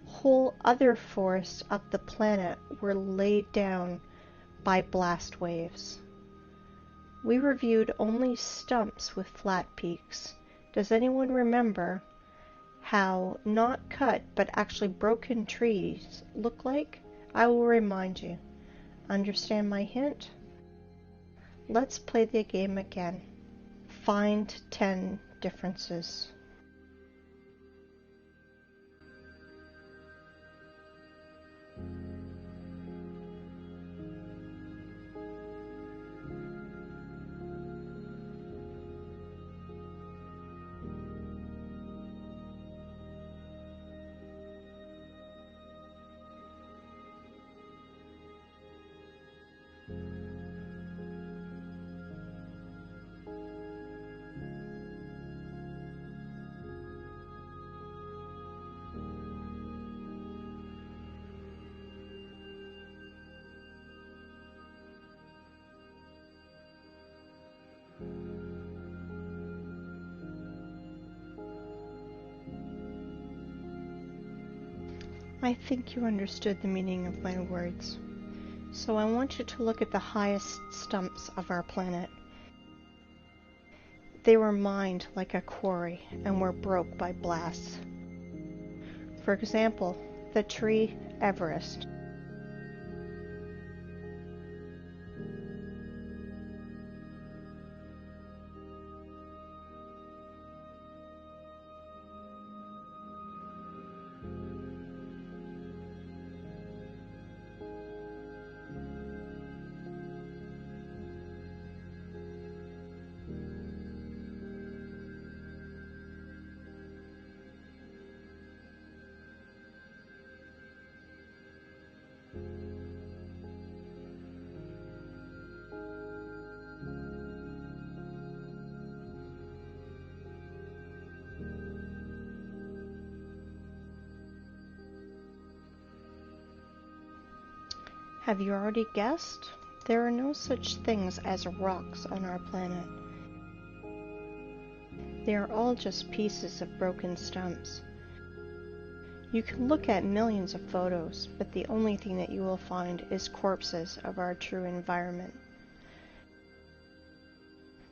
Whole other forests up the planet were laid down by blast waves. We reviewed only stumps with flat peaks. Does anyone remember how not cut but actually broken trees look like? I will remind you. Understand my hint? Let's play the game again. Find 10 differences. I think you understood the meaning of my words. So I want you to look at the highest stumps of our planet. They were mined like a quarry and were broke by blasts. For example, the tree Everest. Have you already guessed? There are no such things as rocks on our planet. They are all just pieces of broken stumps. You can look at millions of photos, but the only thing that you will find is corpses of our true environment.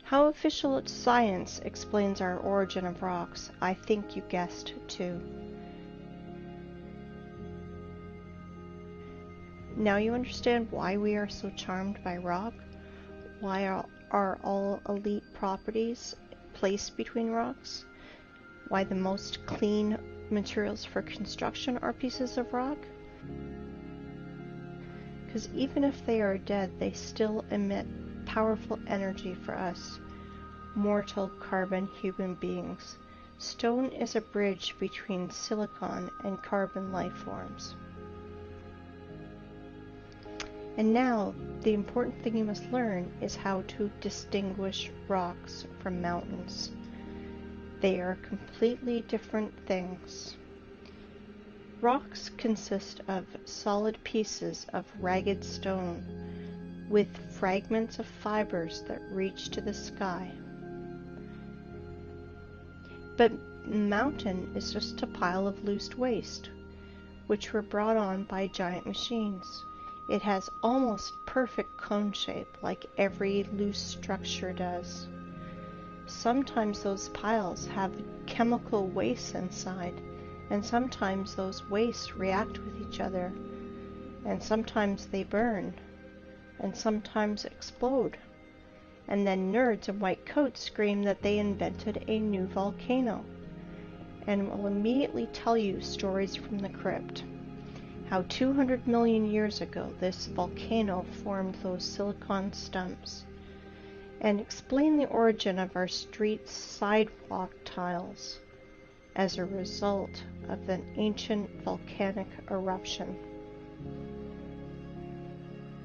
How official science explains our origin of rocks, I think you guessed too. Now you understand why we are so charmed by rock? Why are all elite properties placed between rocks? Why the most clean materials for construction are pieces of rock? Because even if they are dead, they still emit powerful energy for us, mortal carbon human beings. Stone is a bridge between silicon and carbon life forms. And now, the important thing you must learn is how to distinguish rocks from mountains. They are completely different things. Rocks consist of solid pieces of ragged stone with fragments of fibers that reach to the sky. But mountain is just a pile of loose waste, which were brought on by giant machines. It has almost perfect cone shape, like every loose structure does. Sometimes those piles have chemical waste inside And sometimes those wastes react with each other, and sometimes they burn, and sometimes explode. And then nerds in white coats scream that they invented a new volcano, and will immediately tell you stories from the crypt. How 200 million years ago this volcano formed those silicon stumps, and explain the origin of our street sidewalk tiles as a result of an ancient volcanic eruption.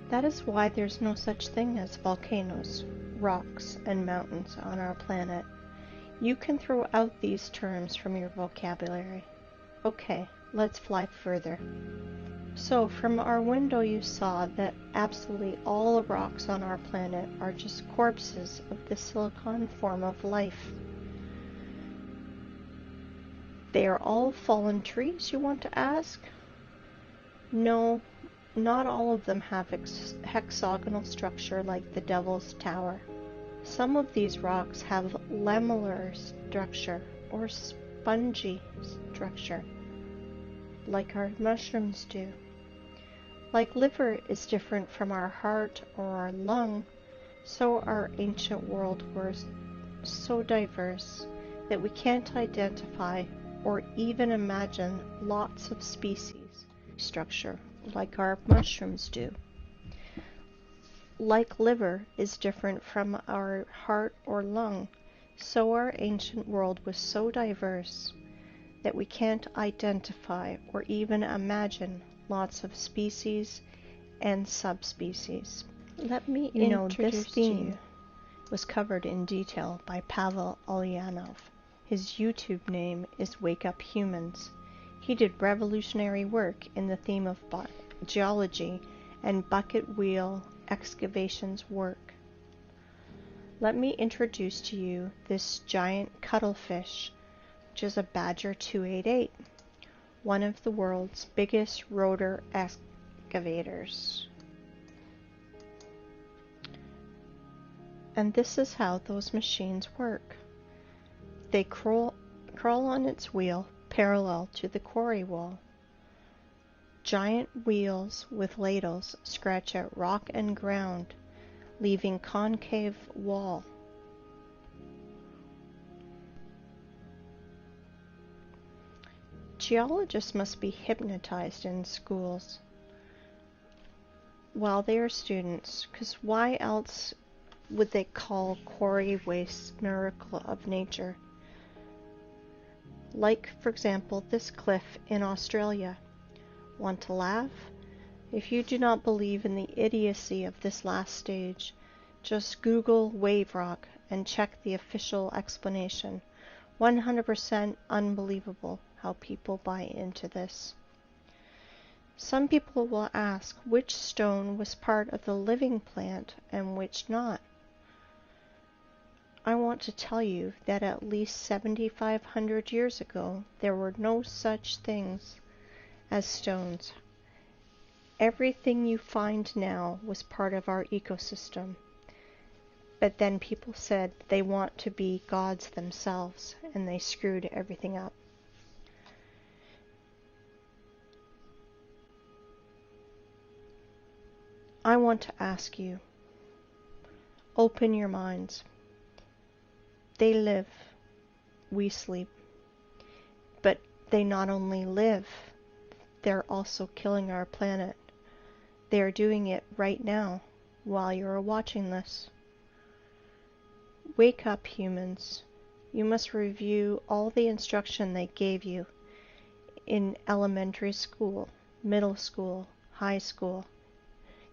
That is why there's no such thing as volcanoes, rocks, and mountains on our planet. You can throw out these terms from your vocabulary. Okay, let's fly further. So from our window you saw that absolutely all the rocks on our planet are just corpses of the silicon form of life. They are all fallen trees, you want to ask? No, not all of them have hexagonal structure like the Devil's Tower. Some of these rocks have lamellar structure or spongy structure, like our mushrooms do. Like liver is different from our heart or our lung, so our ancient world was so diverse that we can't identify or even imagine lots of species structure like our mushrooms do. Like liver is different from our heart or lung, so our ancient world was so diverse that we can't identify or even imagine lots of species and subspecies. Let me introduce this theme was covered in detail by Pavel Ulyanov. His YouTube name is Wake Up Humans. He did revolutionary work in the theme of geology and bucket wheel excavations work. Let me introduce to you this giant cuttlefish, which is a Badger 288, one of the world's biggest rotor excavators. And this is how those machines work. They crawl on its wheel parallel to the quarry wall. Giant wheels with ladles scratch at rock and ground, leaving concave wall. Geologists must be hypnotized in schools while they are students, because why else would they call quarry waste miracle of nature? Like, for example, this cliff in Australia. Want to laugh? If you do not believe in the idiocy of this last stage, just Google wave rock and check the official explanation. 100% unbelievable how people buy into this. Some people will ask which stone was part of the living plant and which not. I want to tell you that at least 7,500 years ago there were no such things as stones. Everything you find now was part of our ecosystem. But then people said they want to be gods themselves, and they screwed everything up. I want to ask you, open your minds. They live, we sleep. But they not only live, they're also killing our planet. They are doing it right now while you're watching this. Wake up, humans. You must review all the instruction they gave you in elementary school, middle school, high school.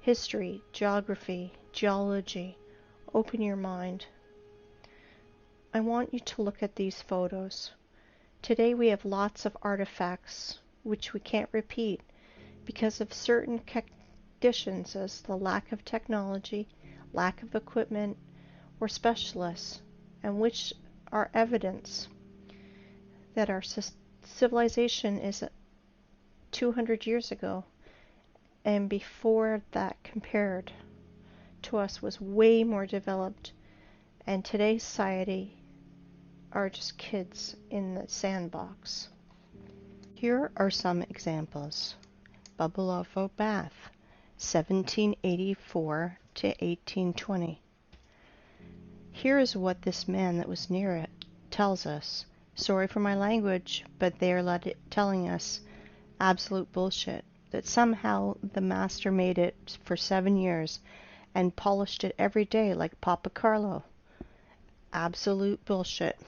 History, geography, geology. Open your mind. I want you to look at these photos. Today we have lots of artifacts which we can't repeat because of certain conditions as the lack of technology, lack of equipment, or specialists, and which are evidence that our civilization is 200 years ago, and before that compared to us was way more developed, and today's society are just kids in the sandbox. Here are some examples. Bubble bath, 1784 to 1820. Here is what this man that was near it tells us. Sorry for my language, but they are telling us absolute bullshit. That somehow the master made it for 7 years and polished it every day like Papa Carlo. Absolute bullshit.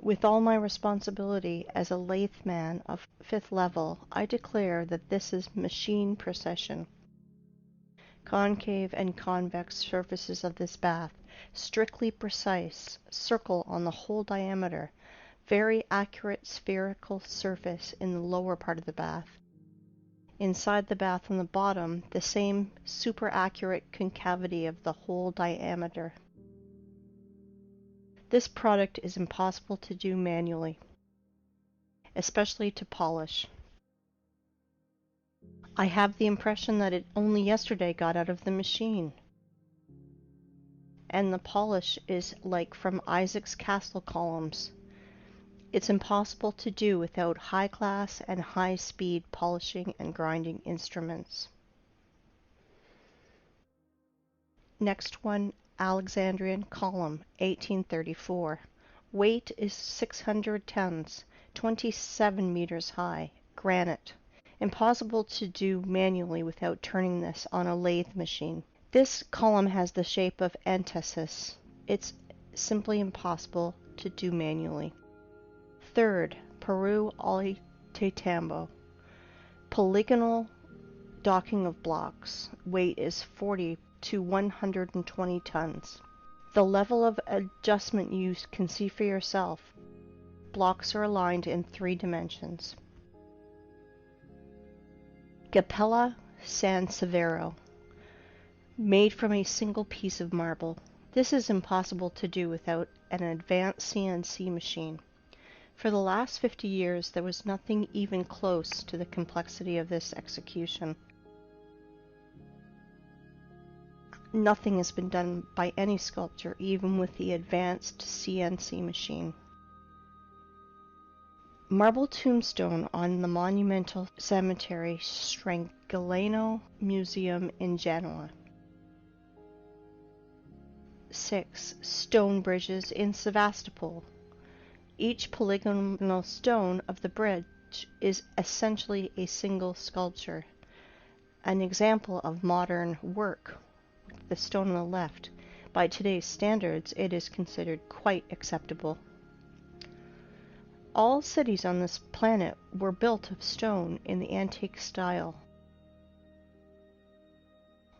With all my responsibility as a lathe man of 5th level, I declare that this is machine precision. Concave and convex surfaces of this bath, strictly precise, circle on the whole diameter, very accurate spherical surface in the lower part of the bath. Inside the bath on the bottom, the same super accurate concavity of the whole diameter. This product is impossible to do manually, especially to polish. I have the impression that it only yesterday got out of the machine. And the polish is like from Isaac's castle columns. It's impossible to do without high-class and high-speed polishing and grinding instruments. Next one, Alexandrian column, 1834. Weight is 600 tons, 27 meters high, granite. Impossible to do manually without turning this on a lathe machine. This column has the shape of antithesis. It's simply impossible to do manually. Third, Peru Ollantaytambo. Polygonal docking of blocks. Weight is 40 to 120 tons. The level of adjustment you can see for yourself. Blocks are aligned in 3 dimensions. Capella San Severo. Made from a single piece of marble. This is impossible to do without an advanced CNC machine. For the last 50 years, there was nothing even close to the complexity of this execution. Nothing has been done by any sculptor, even with the advanced CNC machine. Marble tombstone on the monumental cemetery Strangolano Museum in Genoa. 6. Stone bridges in Sevastopol. Each polygonal stone of the bridge is essentially a single sculpture. An example of modern work, the stone on the left. By today's standards, it is considered quite acceptable. All cities on this planet were built of stone in the antique style,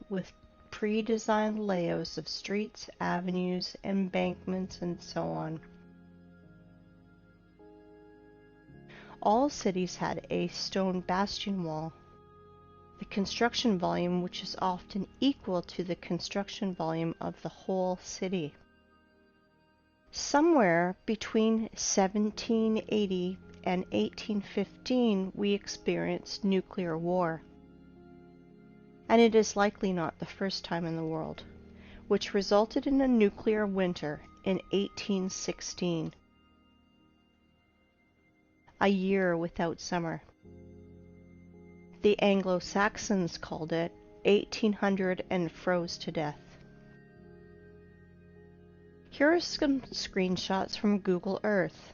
with pre-designed layouts of streets, avenues, embankments, and so on. All cities had a stone bastion wall. The construction volume, which is often equal to the construction volume of the whole city. Somewhere between 1780 and 1815, we experienced nuclear war. And it is likely not the first time in the world, which resulted in a nuclear winter in 1816. A year without summer. The Anglo-Saxons called it 1800 and froze to death. Here are some screenshots from Google Earth.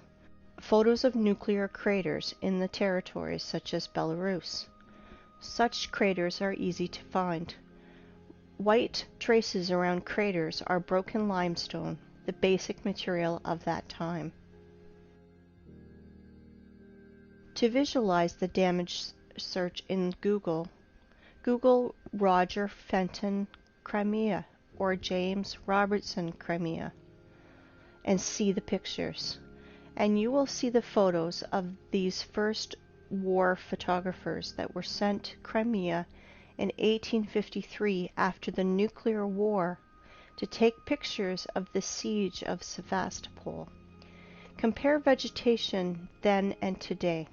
Photos of nuclear craters in the territories such as Belarus. Such craters are easy to find. White traces around craters are broken limestone, the basic material of that time. To visualize the damage, search in Google. Google Roger Fenton Crimea or James Robertson Crimea and see the pictures. And you will see the photos of these first war photographers that were sent to Crimea in 1853 after the nuclear war to take pictures of the siege of Sevastopol. Compare vegetation then and today.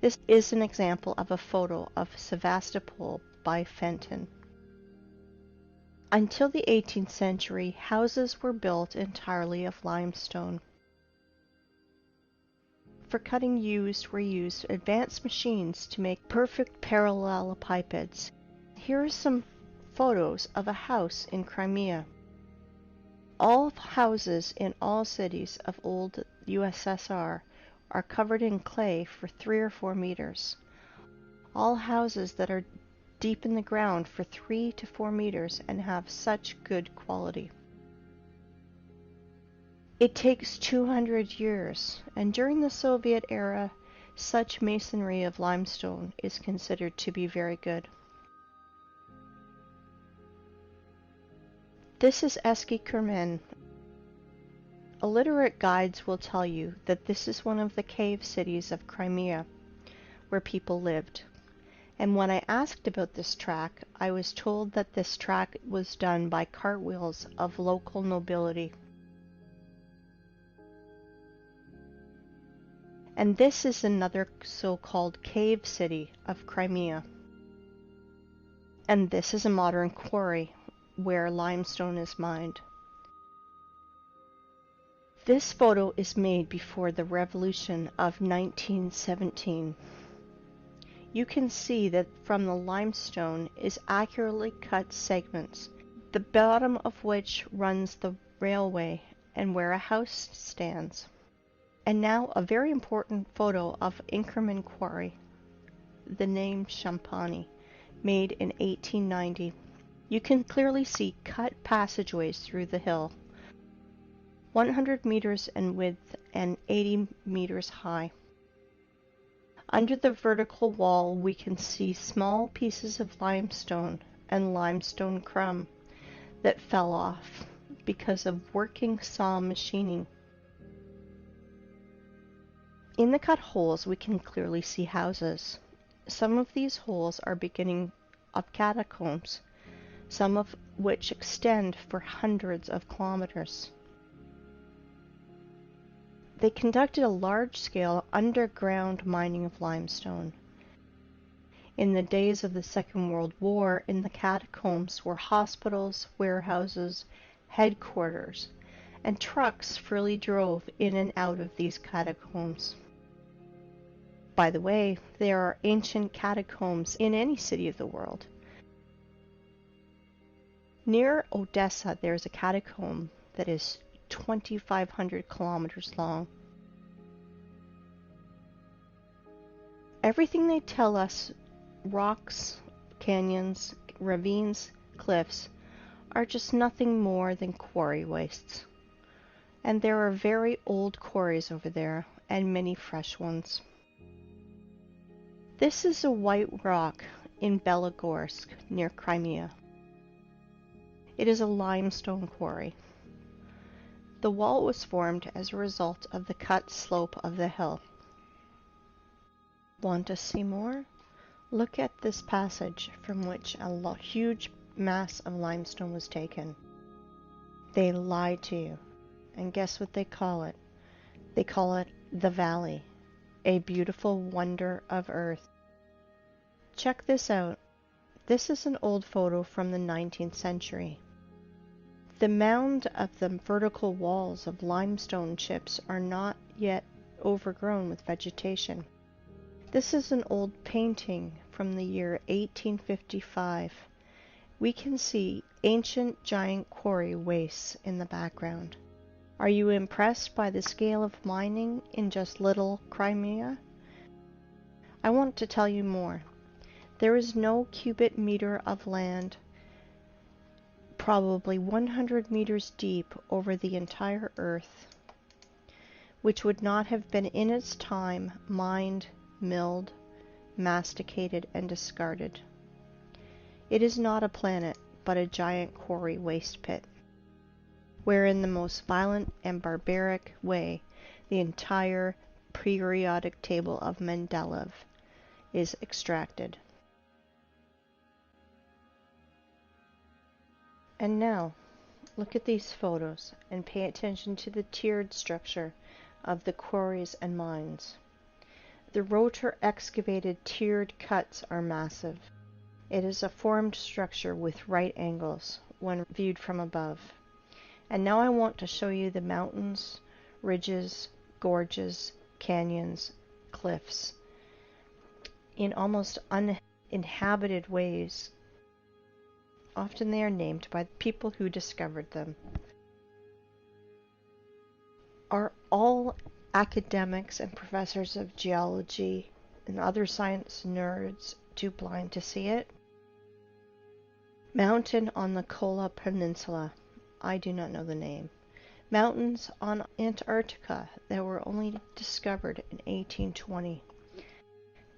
This is an example of a photo of Sevastopol by Fenton. Until the 18th century, houses were built entirely of limestone. for cutting were used advanced machines to make perfect parallelepipeds. Here are some photos of a house in Crimea. All houses in all cities of old USSR are covered in clay for 3 or 4 meters. All houses that are deep in the ground for 3 to 4 meters and have such good quality. It takes 200 years, and during the Soviet era, such masonry of limestone is considered to be very good. This is Eski Kermen. Illiterate guides will tell you that this is one of the cave cities of Crimea, where people lived. And when I asked about this track, I was told that this track was done by cartwheels of local nobility. And this is another so-called cave city of Crimea. And this is a modern quarry where limestone is mined. This photo is made before the revolution of 1917. You can see that from the limestone is accurately cut segments, the bottom of which runs the railway and where a house stands. And now a very important photo of Inkerman Quarry, the name Champani, made in 1890. You can clearly see cut passageways through the hill, 100 meters in width and 80 meters high. Under the vertical wall we can see small pieces of limestone and limestone crumb that fell off because of working saw machining. In the cut holes we can clearly see houses. Some of these holes are beginning of catacombs, some of which extend for hundreds of kilometers. They conducted a large-scale underground mining of limestone. In the days of the Second World War, in the catacombs were hospitals, warehouses, headquarters, and trucks freely drove in and out of these catacombs. By the way, there are ancient catacombs in any city of the world. Near Odessa, there is a catacomb that is 2,500 kilometers long. Everything they tell us, rocks, canyons, ravines, cliffs, are just nothing more than quarry wastes. And there are very old quarries over there, and many fresh ones. This is a white rock in Belogorsk, near Crimea. It is a limestone quarry. The wall was formed as a result of the cut slope of the hill. Want to see more? Look at this passage from which a huge mass of limestone was taken. They lied to you. And guess what they call it? They call it the Valley, a beautiful wonder of earth. Check this out. This is an old photo from the 19th century. The mound of the vertical walls of limestone chips are not yet overgrown with vegetation. This is an old painting from the year 1855. We can see ancient giant quarry wastes in the background. Are you impressed by the scale of mining in just little Crimea? I want to tell you more. There is no cubic meter of land, probably 100 meters deep over the entire earth, which would not have been in its time mined, milled, masticated, and discarded. It is not a planet, but a giant quarry waste pit, where in the most violent and barbaric way the entire periodic table of Mendeleev is extracted. And now, look at these photos and pay attention to the tiered structure of the quarries and mines. The rotor excavated tiered cuts are massive. It is a formed structure with right angles when viewed from above. And now I want to show you the mountains, ridges, gorges, canyons, cliffs, in almost uninhabited ways. Often they are named by the people who discovered them. Are all academics and professors of geology and other science nerds too blind to see it? Mountain on the Kola Peninsula. I do not know the name. Mountains on Antarctica that were only discovered in 1820.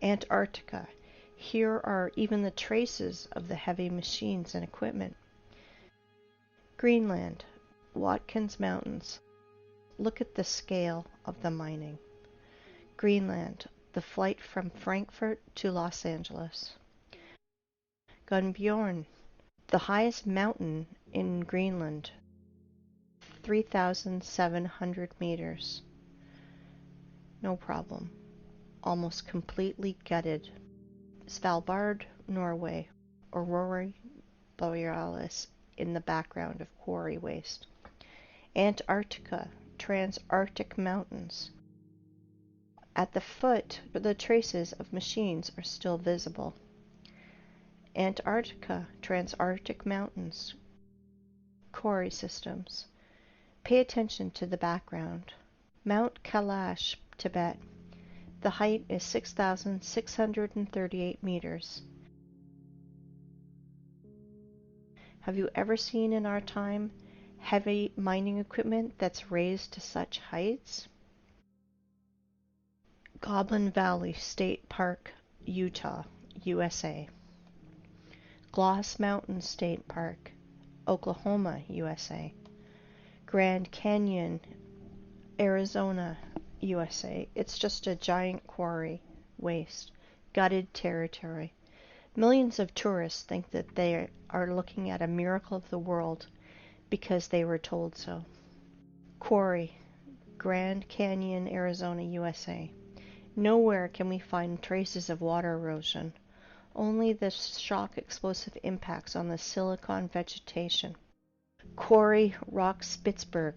Antarctica. Here are even the traces of the heavy machines and equipment. Greenland. Watkins Mountains. Look at the scale of the mining. Greenland. The flight from Frankfurt to Los Angeles. Gunbjorn. The highest mountain in Greenland. 3,700 meters. No problem. Almost completely gutted. Svalbard, Norway. Aurora Borealis in the background of quarry waste. Antarctica, Transantarctic Mountains. At the foot, the traces of machines are still visible. Antarctica, Transantarctic Mountains. Quarry systems. Pay attention to the background. Mount Kailash, Tibet. The height is 6,638 meters. Have you ever seen in our time heavy mining equipment that's raised to such heights? Goblin Valley State Park, Utah, USA. Gloss Mountain State Park, Oklahoma, USA. Grand Canyon, Arizona, USA. It's just a giant quarry, waste, gutted territory. Millions of tourists think that they are looking at a miracle of the world because they were told so. Quarry, Grand Canyon, Arizona, USA. Nowhere can we find traces of water erosion, only the shock explosive impacts on the silicon vegetation. Quarry, Rock Spitzberg.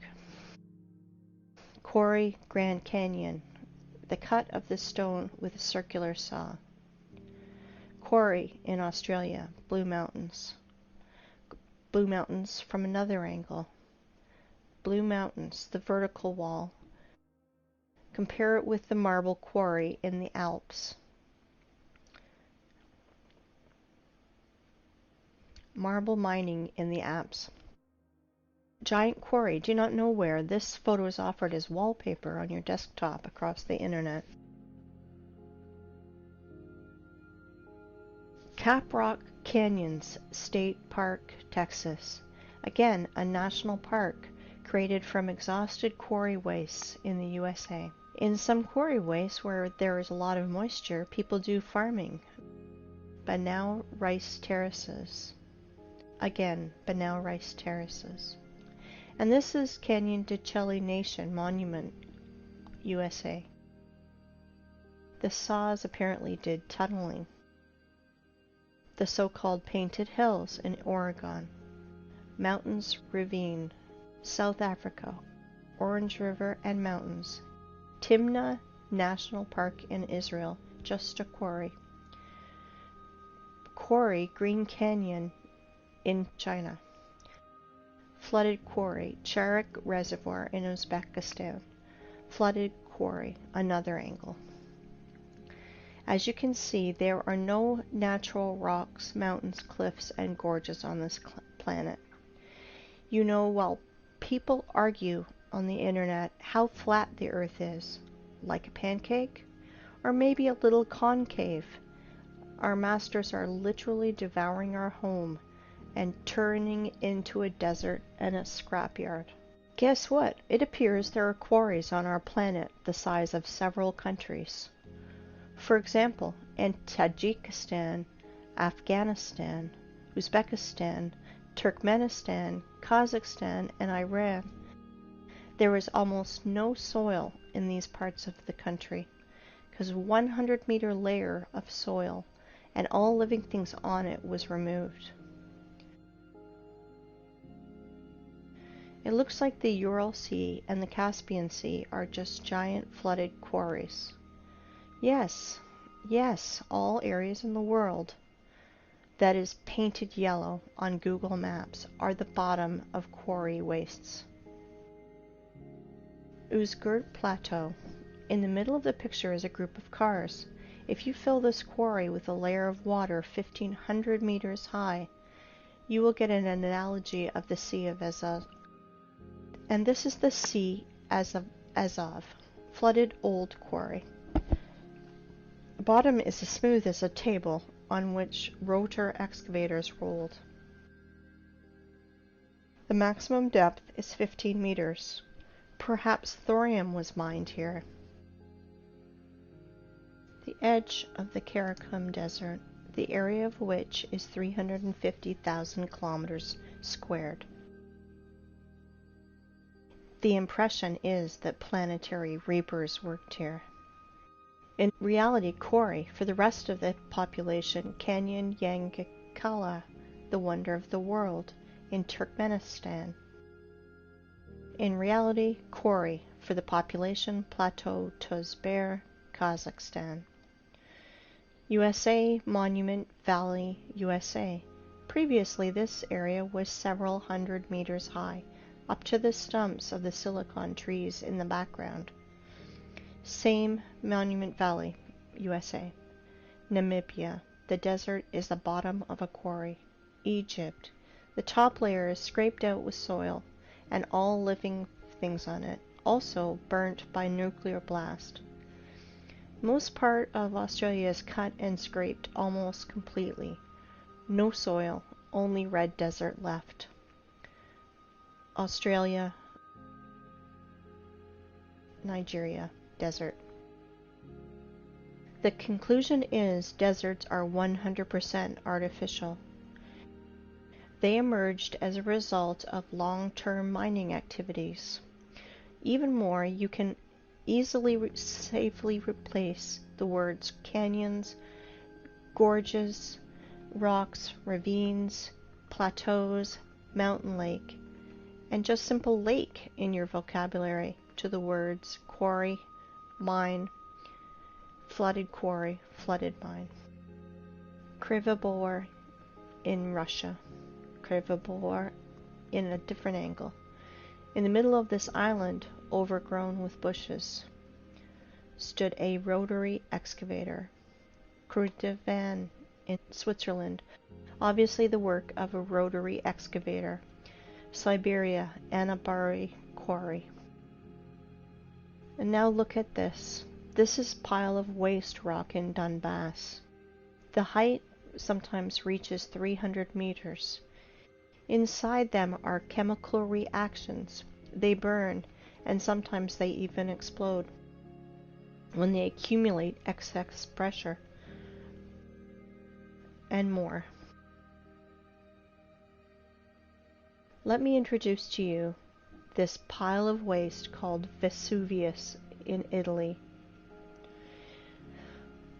Quarry, Grand Canyon. The cut of the stone with a circular saw. Quarry in Australia, Blue Mountains. Blue Mountains from another angle. Blue Mountains, the vertical wall. Compare it with the marble quarry in the Alps. Marble mining in the Alps. Giant quarry, do not know where. This photo is offered as wallpaper on your desktop across the internet. Caprock Canyons State Park, Texas. Again, a national park created from exhausted quarry wastes in the USA. In some quarry wastes where there is a lot of moisture, people do farming. Banau rice terraces. Again, Banau rice terraces. And this is Canyon de Chelly Nation Monument, USA. The saws apparently did tunneling. The so-called Painted Hills in Oregon. Mountains Ravine, South Africa. Orange River and Mountains. Timna National Park in Israel, just a quarry. Quarry, Green Canyon in China. Flooded quarry, Charak Reservoir in Uzbekistan. Flooded quarry, another angle. As you can see, there are no natural rocks, mountains, cliffs, and gorges on this planet. You know, while people argue on the internet how flat the earth is, like a pancake, or maybe a little concave, our masters are literally devouring our home and turning into a desert and a scrapyard. Guess what? It appears there are quarries on our planet the size of several countries. For example, in Tajikistan, Afghanistan, Uzbekistan, Turkmenistan, Kazakhstan, and Iran, there is almost no soil in these parts of the country, because a 100-meter layer of soil and all living things on it was removed. It looks like the Ural Sea and the Caspian Sea are just giant flooded quarries. Yes, yes, all areas in the world that is painted yellow on Google Maps are the bottom of quarry wastes. Uzgurt Plateau. In the middle of the picture is a group of cars. If you fill this quarry with a layer of water 1,500 meters high, you will get an analogy of the Sea of Azov. And this is the Sea Azov, flooded old quarry. The bottom is as smooth as a table on which rotor excavators rolled. The maximum depth is 15 meters. Perhaps thorium was mined here. The edge of the Karakum Desert, the area of which is 350,000 kilometers squared. The impression is that planetary reapers worked here. In reality, Kori, for the rest of the population, Canyon Yangakala, the wonder of the world, in Turkmenistan. In reality, Kori, for the population, Plateau Tozber, Kazakhstan. USA Monument Valley, USA. Previously, this area was several hundred meters high, up to the stumps of the silicon trees in the background. Same Monument Valley, USA. Namibia. The desert is the bottom of a quarry. Egypt. The top layer is scraped out with soil, and all living things on it, also burnt by nuclear blast. Most part of Australia is cut and scraped almost completely. No soil, only red desert left. Australia, Nigeria. Desert. The conclusion is deserts are 100% artificial. They emerged as a result of long-term mining activities. Even more, you can easily safely replace the words canyons, gorges, rocks, ravines, plateaus, mountain lake, and just simple lake in your vocabulary to the words quarry, mine, flooded quarry, flooded mine. Krivobor in Russia. Krivobor in a different angle. In the middle of this island, overgrown with bushes, stood a rotary excavator. Kruitvann in Switzerland, obviously the work of a rotary excavator. Siberia, Anabari quarry. And now look at this. This is pile of waste rock in Donbass. The height sometimes reaches 300 meters. Inside them are chemical reactions. They burn, and sometimes they even explode when they accumulate excess pressure, and more. Let me introduce to you this pile of waste called Vesuvius in Italy.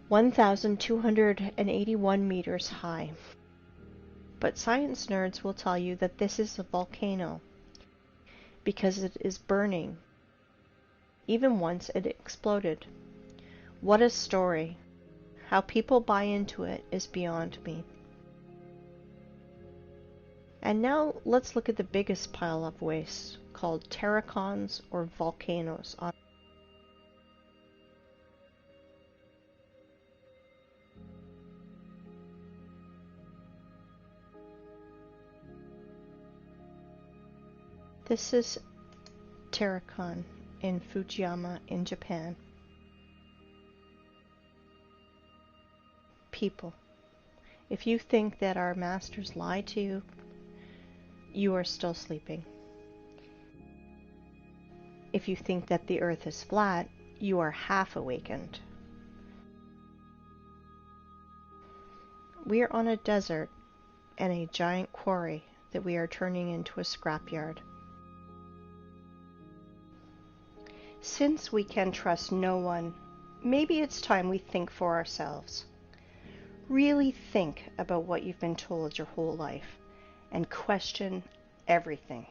1,281 meters high. But science nerds will tell you that this is a volcano because it is burning, even once it exploded. What a story. How people buy into it is beyond me. And now let's look at the biggest pile of waste, called terracons or volcanoes. This is terracon in Fujiyama in Japan. People, if you think that our masters lie to you, you are still sleeping. If you think that the earth is flat, you are half awakened. We are on a desert and a giant quarry that we are turning into a scrapyard. Since we can trust no one, maybe it's time we think for ourselves. Really think about what you've been told your whole life and question everything.